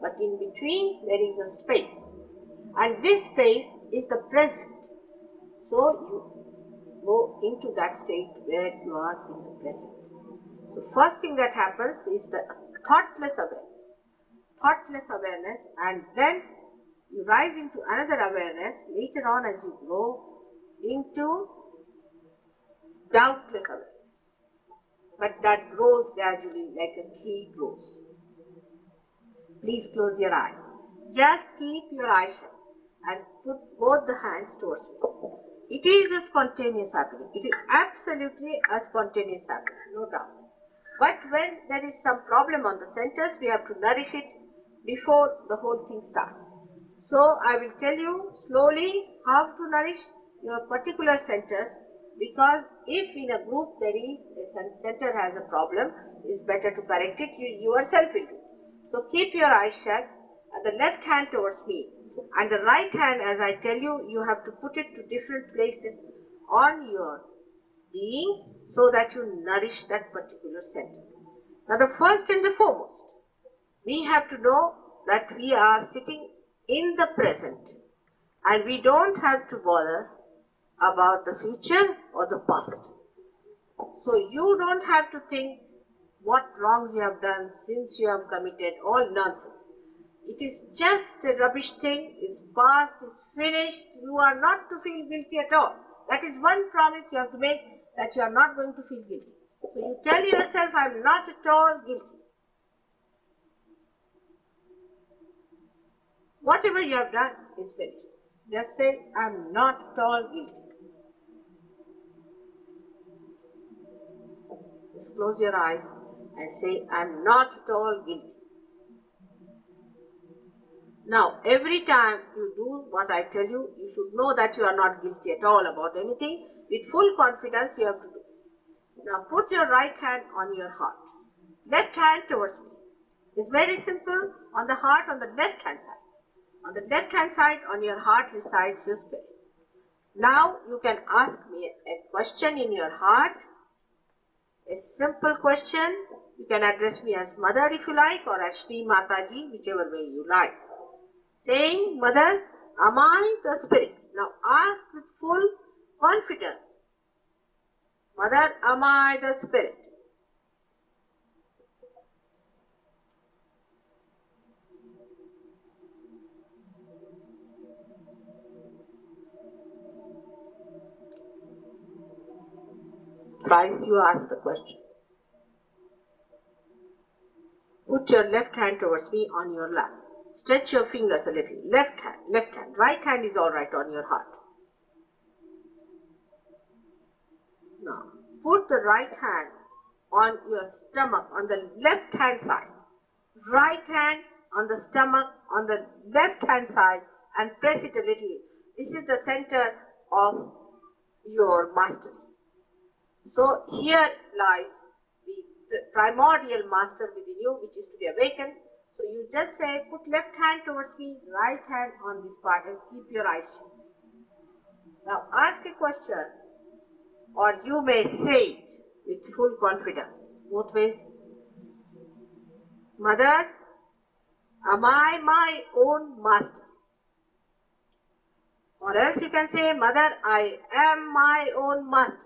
Speaker 2: but in between there is a space, and this space is the present. So you go into that state where you are in the present. So first thing that happens is the thoughtless awareness, and then you rise into another awareness later on as you grow into doubtless awareness. But that grows gradually like a tree grows. Please close your eyes. Just keep your eyes shut and put both the hands towards me. It is a spontaneous happening. It is absolutely a spontaneous happening, no doubt. But when there is some problem on the centers, we have to nourish it before the whole thing starts. So I will tell you slowly how to nourish your particular centers, because if in a group there is a center has a problem, it's better to correct it. You yourself will do. So keep your eyes shut, and the left hand towards me, and the right hand, as I tell you, you have to put it to different places on your being so that you nourish that particular center. Now the first and the foremost, we have to know that we are sitting in the present, and we don't have to bother about the future or the past. So you don't have to think what wrongs you have done, sins you have committed, all nonsense. It is just a rubbish thing, it's past, it's finished. You are not to feel guilty at all. That is one promise you have to make, that you are not going to feel guilty. So you tell yourself, I am not at all guilty. Whatever you have done is finished. Just say, I am not at all guilty. Just close your eyes and say, I am not at all guilty. Now, every time you do what I tell you, you should know that you are not guilty at all about anything. With full confidence, you have to do. Now, put your right hand on your heart. Left hand towards me. It's very simple. On the heart, on the left hand side. On the left hand side, on your heart resides your spirit. Now, you can ask me a question in your heart. A simple question. You can address me as Mother if you like, or as Shri Mataji, whichever way you like. Saying, Mother, am I the spirit? Now ask with full confidence. Mother, am I the spirit? Thrice you ask the question. Put your left hand towards me on your lap. Stretch your fingers a little. Left hand. Right hand is all right on your heart. Now, put the right hand on your stomach on the left hand side. Right hand on the stomach on the left hand side, and press it a little. This is the center of your mastery. So here lies the primordial master within you, which is to be awakened. So you just say, put left hand towards me, right hand on this part, and keep your eyes shut. Now ask a question. or you may say it with full confidence, both ways. Mother, am I my own master? Or else you can say, Mother, I am my own master.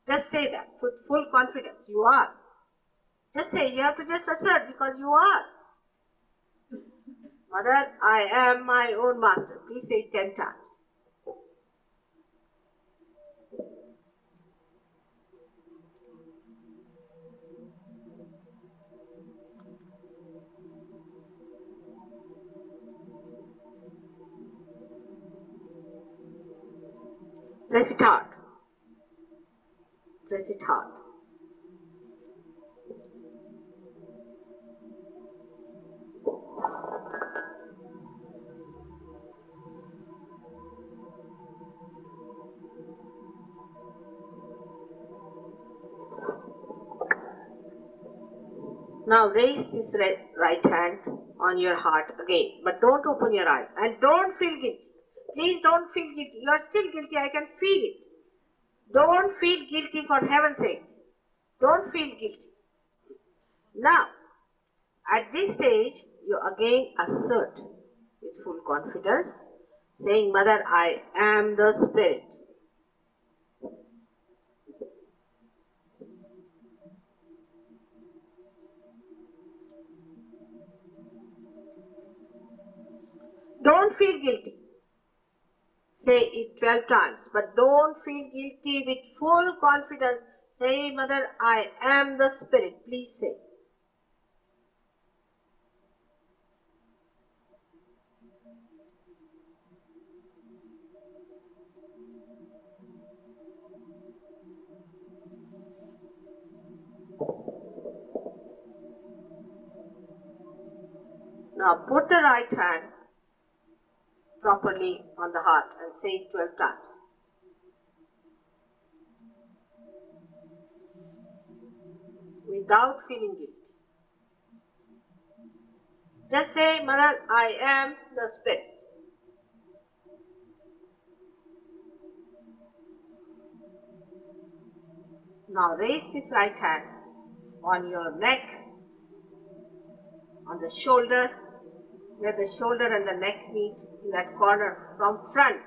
Speaker 2: Just say that with full confidence. You are. Just say, you have to just assert because you are. Mother, I am my own master. Please say it 10 times. Press it hard. Press it hard. Now raise this right hand on your heart again, but don't open your eyes and don't feel guilty. Please don't feel guilty. You are still guilty. I can feel it. Don't feel guilty, for heaven's sake. Don't feel guilty. Now, at this stage, you again assert with full confidence, saying, Mother, I am the Spirit. Don't feel guilty. Say it 12 times, but don't feel guilty. With full confidence, say, Mother, I am the Spirit. Please say. Now put the right hand properly on the heart and say it 12 times. Without feeling guilty. Just say, Mother, I am the Spirit. Now raise this right hand on your neck, on the shoulder, where the shoulder and the neck meet, in that corner from front.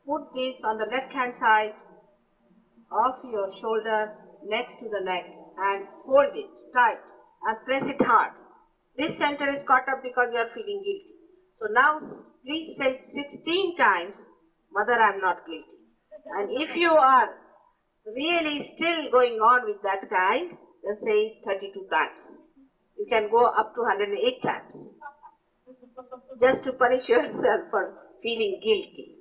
Speaker 2: Put this on the left hand side of your shoulder next to the neck and hold it tight and press it hard. This center is caught up because you are feeling guilty. So now please say it 16 times, Mother, I am not guilty. And if you are really still going on with that kind, then say it 32 times. You can go up to 108 times. Just to punish yourself for feeling guilty.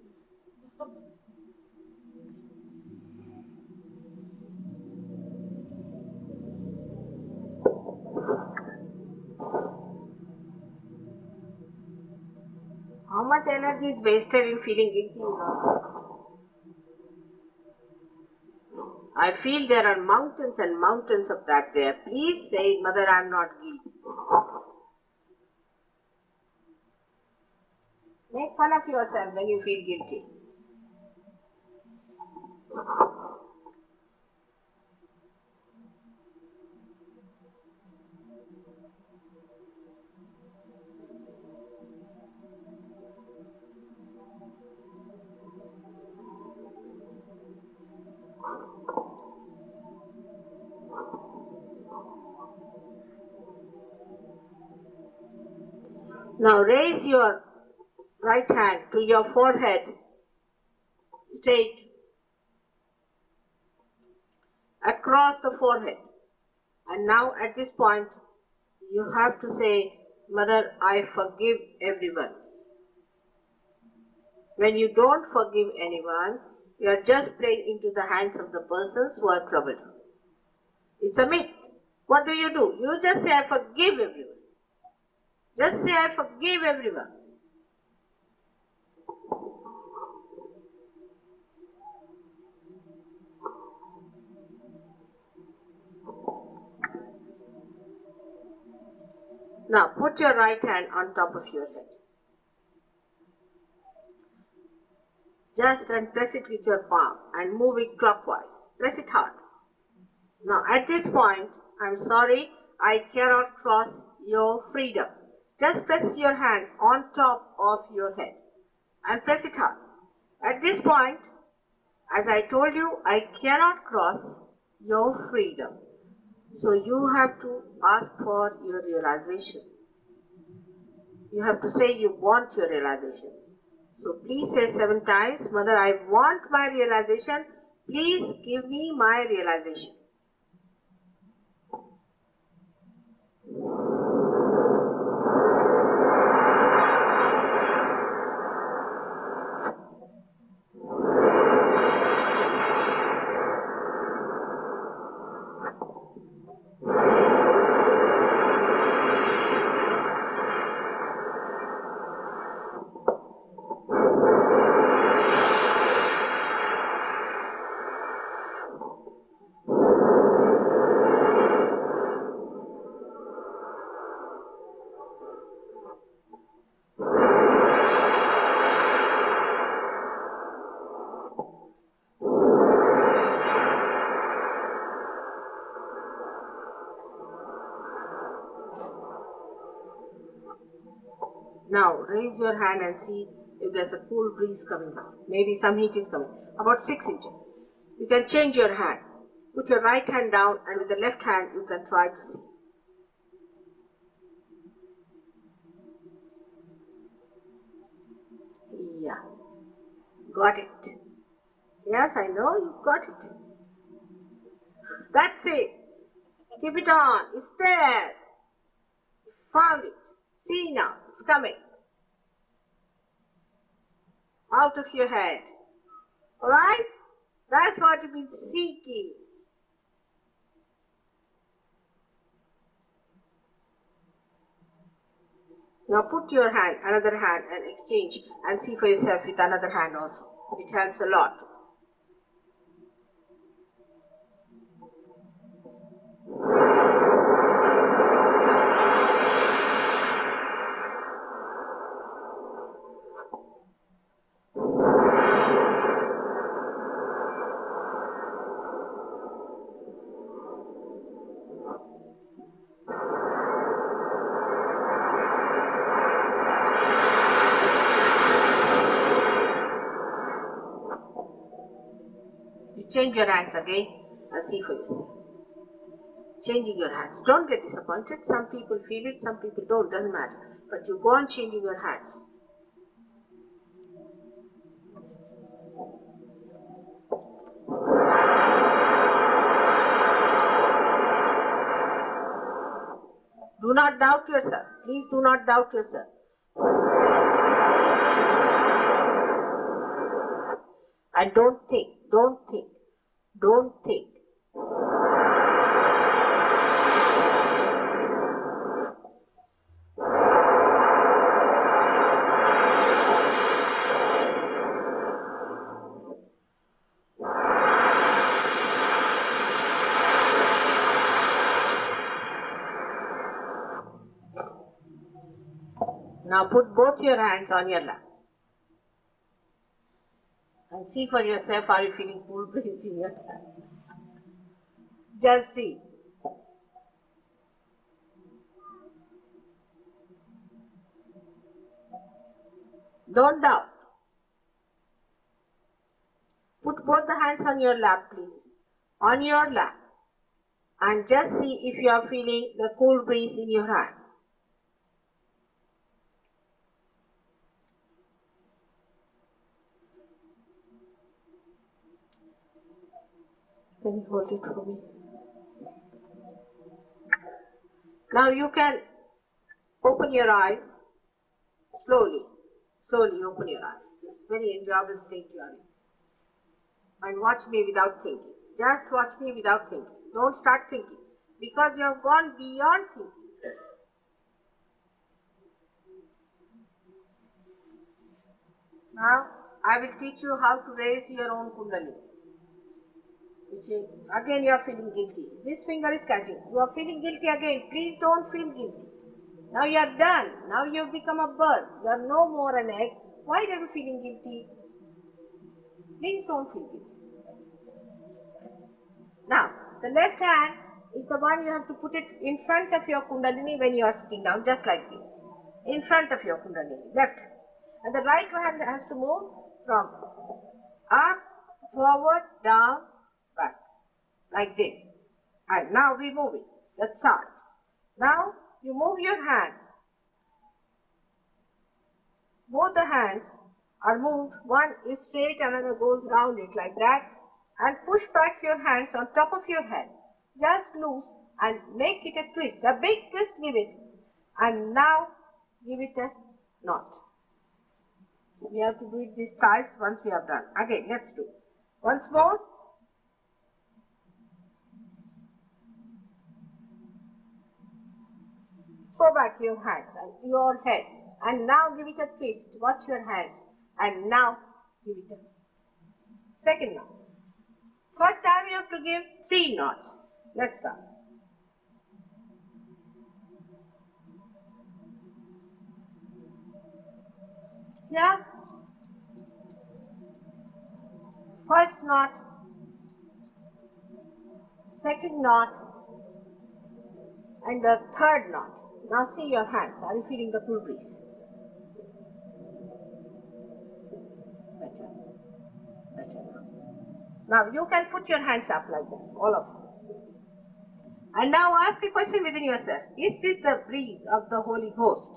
Speaker 2: How much energy is wasted in feeling guilty? I feel there are mountains and mountains of that there. Please say, Mother, I am not guilty. Make fun of yourself when you feel guilty. Now raise your right hand to your forehead, straight across the forehead. And now at this point, you have to say, Mother, I forgive everyone. When you don't forgive anyone, you are just playing into the hands of the persons who are troubled. It's a myth. What do? You just say, I forgive everyone. Just say, I forgive everyone. Now put your right hand on top of your head. Just and press it with your palm and move it clockwise. Press it hard. Now at this point, I'm sorry, I cannot cross your freedom. Just press your hand on top of your head and press it hard. At this point, as I told you, I cannot cross your freedom. So you have to ask for your realization. You have to say you want your realization. So please say 7 times, Mother, I want my realization. Please give me my realization. Now raise your hand and see if there's a cool breeze coming down. Maybe some heat is coming. About 6 inches. You can change your hand. Put your right hand down and with the left hand you can try to see. Yeah. Got it. Yes, I know you got it. That's it. Keep it on. It's there. You found it. See now. It's coming. Out of your head. Alright? That's what you've been seeking. Now put your hand, another hand, and exchange and see for yourself with another hand also. It helps a lot. Change your hands again and see for yourself. Changing your hands. Don't get disappointed. Some people feel it, some people don't. Doesn't matter. But you go on changing your hands. Do not doubt yourself. Please do not doubt yourself. And don't think. Don't think. Don't think. Now put both your hands on your lap. And see for yourself, are you feeling cool breeze in your hand? Just see. Don't doubt. Put both the hands on your lap, please. On your lap. And just see if you are feeling the cool breeze in your hand. Can you hold it for me? Now you can open your eyes slowly. Slowly open your eyes. It's very enjoyable state you are in. And watch me without thinking. Just watch me without thinking. Don't start thinking. Because you have gone beyond thinking. Now I will teach you how to raise your own Kundalini. Which is, again you are feeling guilty. This finger is catching. You are feeling guilty again. Please don't feel guilty. Now you are done. Now you have become a bird. You are no more an egg. Why are you feeling guilty? Please don't feel guilty. Now, the left hand is the one you have to put it in front of your Kundalini when you are sitting down, just like this. In front of your Kundalini, left hand. And the right hand has to move from up, forward, down, back, like this. And now we move it, that side. Now, you move your hand. Both the hands are moved, one is straight, another goes round it like that, and push back your hands on top of your head. Just loose and make it a twist, a big twist give it, and now give it a knot. We have to do it this twice once we have done. Again, let's do it. Once more. Throw back your hands and your head, and now give it a twist. Watch your hands, and now give it a second knot. Third time you have to give 3 knots. Let's start. Yeah. First knot, second knot, and the third knot. Now see your hands. Are you feeling the cool breeze? Better. Better now. Now you can put your hands up like that, all of you. And now ask a question within yourself. Is this the breeze of the Holy Ghost?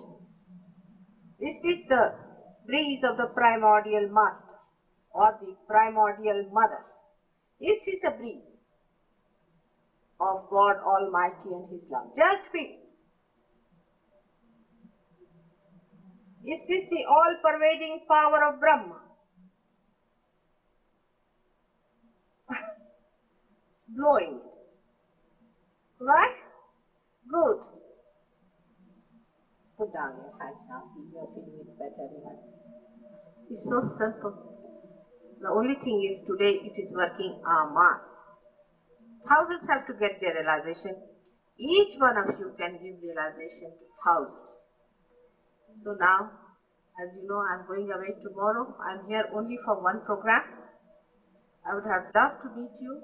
Speaker 2: Is this the breeze of the primordial master or the primordial mother? Is this a breeze of God Almighty and His love? Just feel. Is this the all-pervading power of Brahma? It's blowing. Right? Good. Put down your hands now. See, you're feeling it better. It's so simple. The only thing is today it is working en masse. Thousands have to get their realization. Each one of you can give realization to thousands. So now, as you know, I'm going away tomorrow. I'm here only for one program. I would have loved to meet you,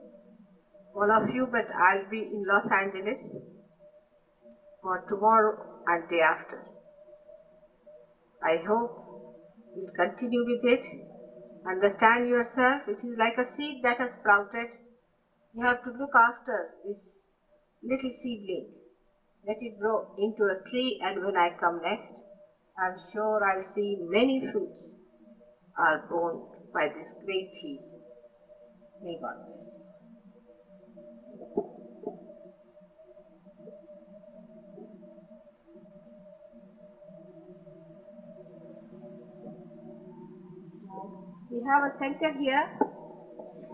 Speaker 2: all of you, but I'll be in Los Angeles for tomorrow and day after. I hope you'll continue with it. Understand yourself. It is like a seed that has sprouted. You have to look after this little seedling. Let it grow into a tree, and when I come next, I'm sure I'll see many fruits are born by this great tree. May God bless you. We have a center here,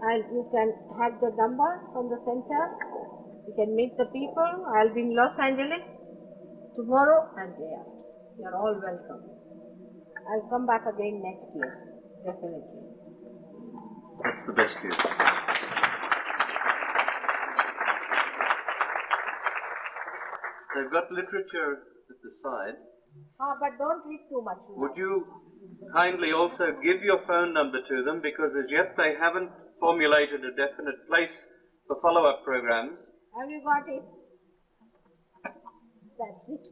Speaker 2: and you can have the number from the center. You can meet the people. I'll be in Los Angeles tomorrow and day after. You're all welcome. I'll come back again next year, definitely.
Speaker 1: That's the best news. They've got literature at the side.
Speaker 2: But don't read too much.
Speaker 1: Would you kindly also give your phone number to them, because as yet they haven't formulated a definite place for follow-up programs.
Speaker 2: Have you got it? That's it.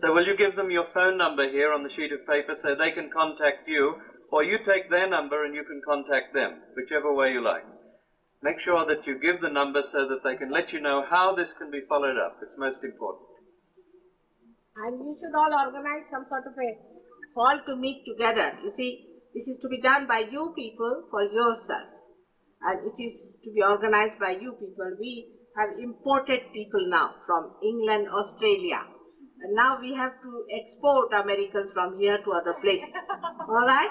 Speaker 1: So will you give them your phone number here on the sheet of paper so they can contact you, or you take their number and you can contact them, whichever way you like. Make sure that you give the number so that they can let you know how this can be followed up. It's most important.
Speaker 2: And you should all organize some sort of a hall to meet together. You see, this is to be done by you people for yourself. And it is to be organized by you people. We have imported people now from England, Australia. And now we have to export Americans from here to other places. All right?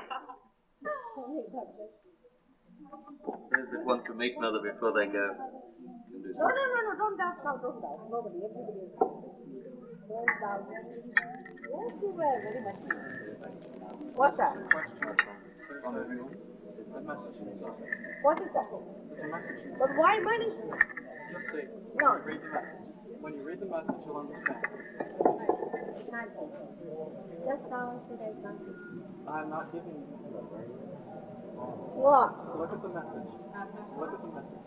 Speaker 1: Those that want to meet Mother before they go can do so.
Speaker 2: No, don't doubt, nobody, everybody is happy. Don't doubt. Yes, you were very much nice. What's that?
Speaker 3: A message inside.
Speaker 2: What is that?
Speaker 3: There's a message inside.
Speaker 2: But why money?
Speaker 3: Just see.
Speaker 2: No.
Speaker 3: Read the message. When you read the message, you'll understand.
Speaker 4: Just now, should I come?
Speaker 3: I'm not giving you.
Speaker 2: What?
Speaker 3: Look at the message. Look at the message.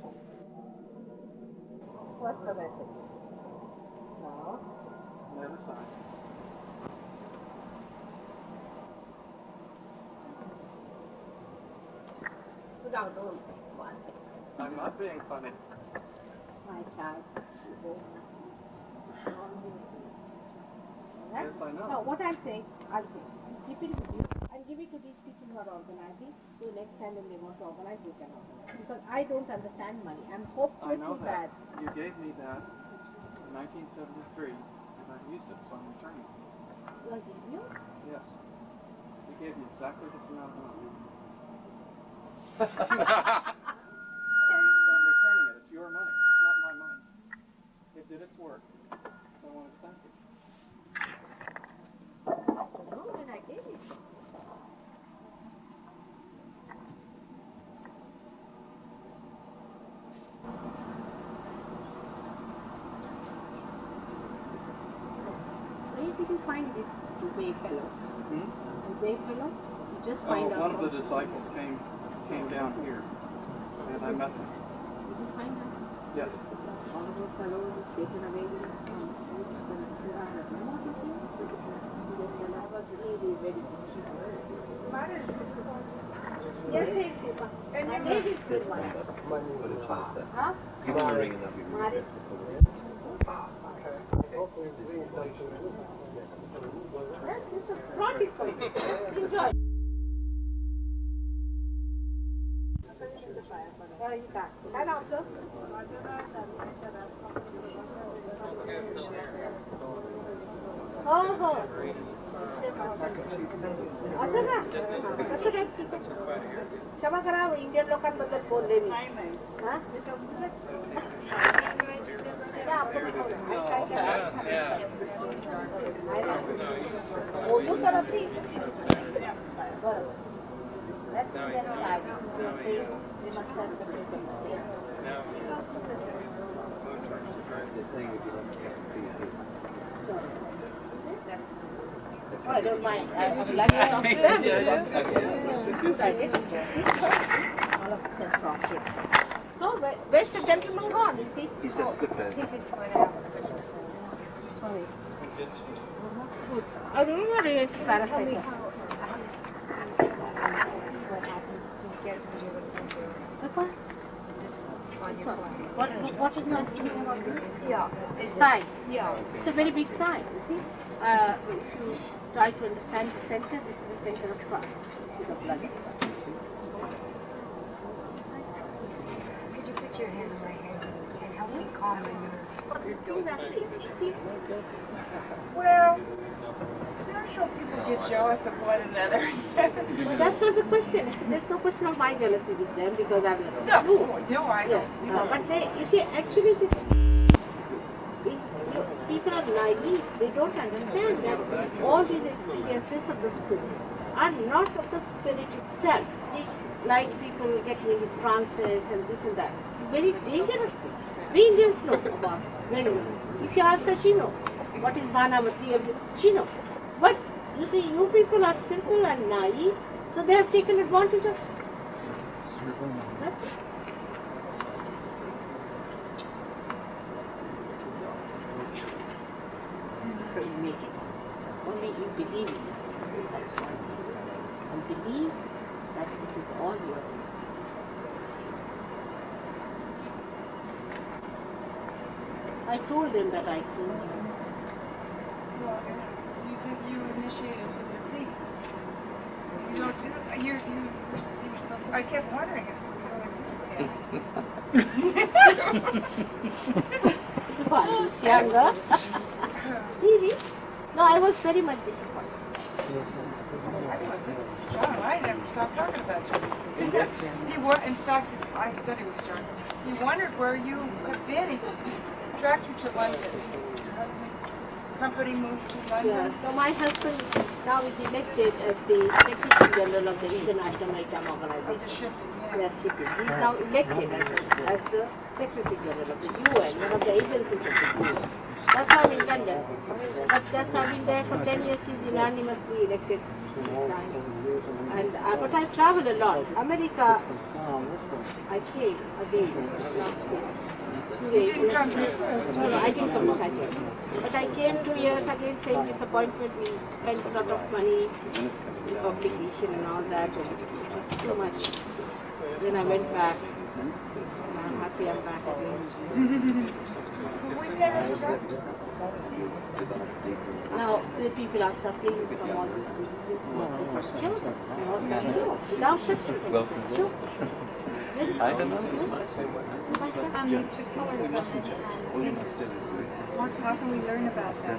Speaker 2: was the messages. No.
Speaker 3: The other side.
Speaker 2: Put down, don't be funny.
Speaker 3: I'm not being funny.
Speaker 2: My child. Right?
Speaker 3: Yes, I know.
Speaker 2: So what I'm saying, I'll say, keep it with you and give it to these people who are organizing. So next time when they want to organize, you can organize. Because I don't understand money. I'm
Speaker 3: I
Speaker 2: hopelessly
Speaker 3: know
Speaker 2: bad.
Speaker 3: that. You gave me that in 1973, and I used it, so I'm returning it.
Speaker 2: Well, did you?
Speaker 3: Yes. You gave me exactly this amount of money. So I'm returning it. It's your money. It's not my money. It did its work. So I want to thank you.
Speaker 2: No, when I gave it. Where did you find this Dubai fellow? Dubai fellow? You just find out.
Speaker 3: One of the disciples came down here, and I met him.
Speaker 2: Did you find him?
Speaker 3: Yes.
Speaker 2: All of those fellows is taken away with us from Oops and Sirah. Remember what you think? I was really very distressed. Yes, and my name is good one. Huh?
Speaker 7: Give me a ring and that'll be really best.
Speaker 2: It's a project for you. Enjoy. You can. And after? Oh, असं का कसं काय ठीक आहे क्षमा करा Indian लोकांबद्दल बोलले मी हा बोलू करत नाही बरोबर That's Indian style. They must have the Oh, I don't mind. I would like to talk to them. All of them profit. So, where's the gentleman gone? You see?
Speaker 7: He's just slipped in.
Speaker 2: He just went out. This one is. Good. I don't know what it is. Parasite. What happens to get what is not doing about this? Yeah. Sign. Yeah. It's a very big sign, you see? If you try to understand the center, this is the center of Christ. See the blood.
Speaker 4: Could you put your hand on my head and help me calm my nerves?
Speaker 2: See?
Speaker 6: Well, spiritual people get jealous of one another.
Speaker 2: Well, that's not the question. There's no question of my jealousy with them because I'm
Speaker 6: No, I
Speaker 2: yes.
Speaker 6: don't.
Speaker 2: But they, you see, actually this is, people are naive. They don't understand that all these experiences of the spirits are not of the spirit itself. See, like people getting into trances and this and that. Very dangerous thing. We Indians know about very well. If you ask her, she knows. What is Vanavati? She knows. But you see, you people are simple and naive, so they have taken advantage of it. That's it. So you make it. Only you believe in yourself. That's why. And believe that it is all your own. I told them that I told you.
Speaker 6: Well, you initiate us with your feet. You don't do. You're so. I kept wondering if it was really.
Speaker 2: Younger? Really? No, I was very much disappointed.
Speaker 6: John, I never stopped talking about you. In fact, I studied with John. He wondered where you had been. He dragged you to London. Your husband's company moved to London.
Speaker 2: Yeah. So my husband now is elected as the Secretary General of the International Maritime
Speaker 6: Of the
Speaker 2: Organization.
Speaker 6: shipping,
Speaker 2: They are sitting. He is now elected as the Secretary General of the UN, one of the agencies of the UN. That's how in London. But that's how been there for 10 years. He's unanimously elected 6 times. And but I travel a lot. America, I came again last year. No, I didn't come to Sahaja. But I came 2 years again, same disappointment. We spent a lot of money in publication and all that, and it was too much. Then I went back. I'm happy I'm back again. Now, the people are suffering from all these diseases. Sure. Without such sure.
Speaker 7: I don't know.
Speaker 6: How can we learn about that?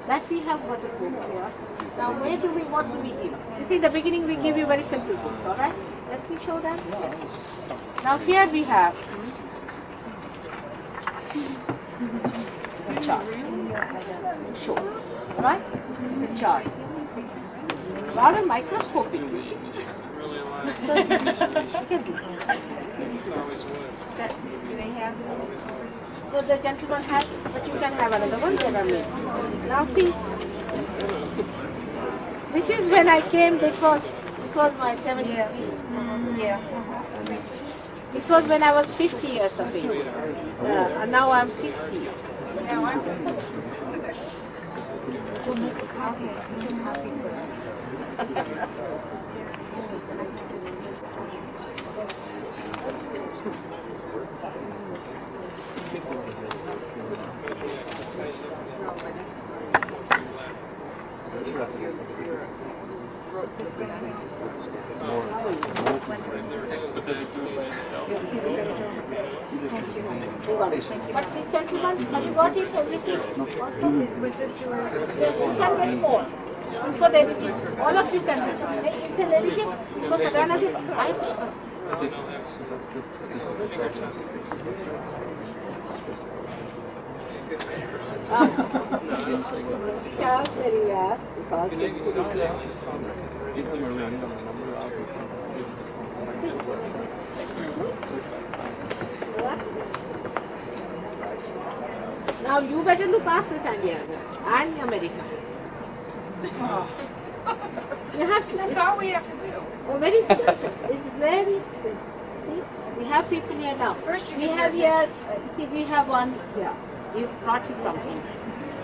Speaker 2: That we have got a book here. Now, what do we give? You see, in the beginning we give you very simple books, alright? Let me show that. Now, here we have a chart. Show. Alright? This is a chart. Rather microscopic. So the gentleman has, but you can have another one, there are many. Now see, this is when I came, this was my 7th year. This was when I was 50 years of age, and now I'm 60 years. But this gentleman, have you got it, everything? Also? Yes, you can get more. For everything. All of you can get. It's a lady here. Because again, very well, because it's now you better look after San Diego and America. You have to.
Speaker 6: That's all we have to do.
Speaker 2: Oh, very simple. It's very simple. See, we have people here now.
Speaker 6: First
Speaker 2: we have here, see, we have one here. We brought him from India.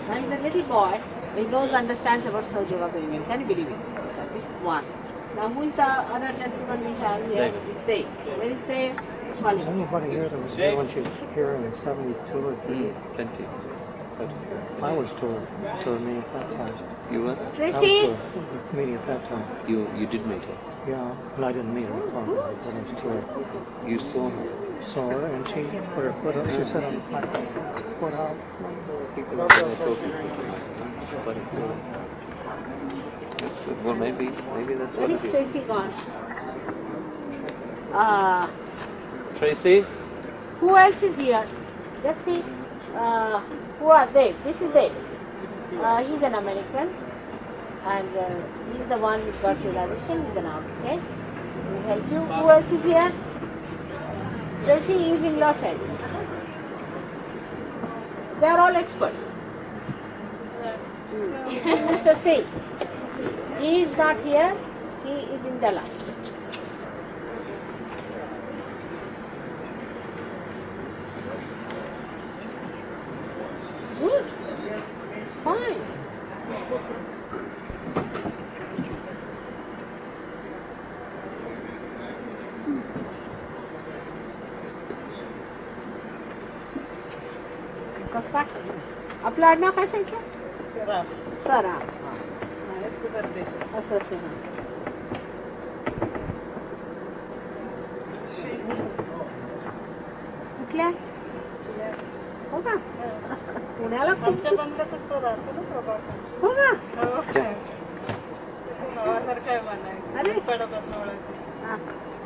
Speaker 2: Now he's a little boy. He knows, understands about Sahaja Yoga very well. Can you believe it? So this is one. Now who is the other gentleman we have here? Is Dave. Where is Dave?
Speaker 5: Is anybody here that was here when she was here in 72 or 3?
Speaker 7: Plenty.
Speaker 5: I was to a meeting at that time.
Speaker 7: You were?
Speaker 5: I was
Speaker 2: Tracy?
Speaker 5: to a meeting at that time.
Speaker 7: You did meet her.
Speaker 5: Yeah, but I didn't meet her at all. But I was to her.
Speaker 7: You saw her.
Speaker 5: Saw her and she put her foot up. She said, "I'm my foot out."
Speaker 7: People are talking. That's good. Well, maybe that's
Speaker 2: Where
Speaker 7: what
Speaker 2: is
Speaker 7: it is.
Speaker 2: Tracy gone?
Speaker 7: Tracy?
Speaker 2: Who else is here? Let's see. Who are they? This is Dave. He's an American, and he's the one who's got realization. He's an architect. He will help you. Who else is here? Tracy is in Los Angeles. They are all experts. This is Mr. Singh. He is not here. He is in Dallas. Good. Fine. कसं आपलं आडनाव काय सांगितलं? सराफ. असं असं कुठल्या? हो का? पुण्याला खूप हो का? अरे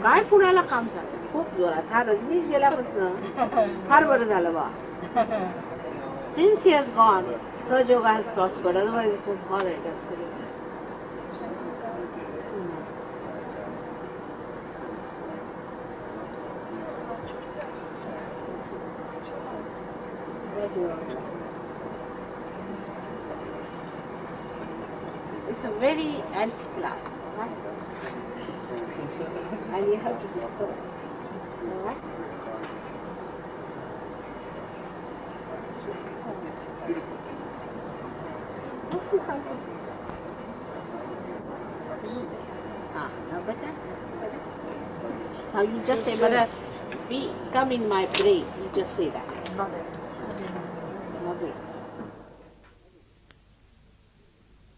Speaker 2: काय पुण्याला काम झालं खूप जोरात. हा रजनीश गेल्यापासून फार बरं झालं बा. Since he has gone, Sahaja Yoga has prospered. Otherwise, it was horrid, absolutely. It's a very anti-climb, right? And you have to discover it, all right? Okay, something. Now better? Now you just say, better come in my brain. You just say that. Love it.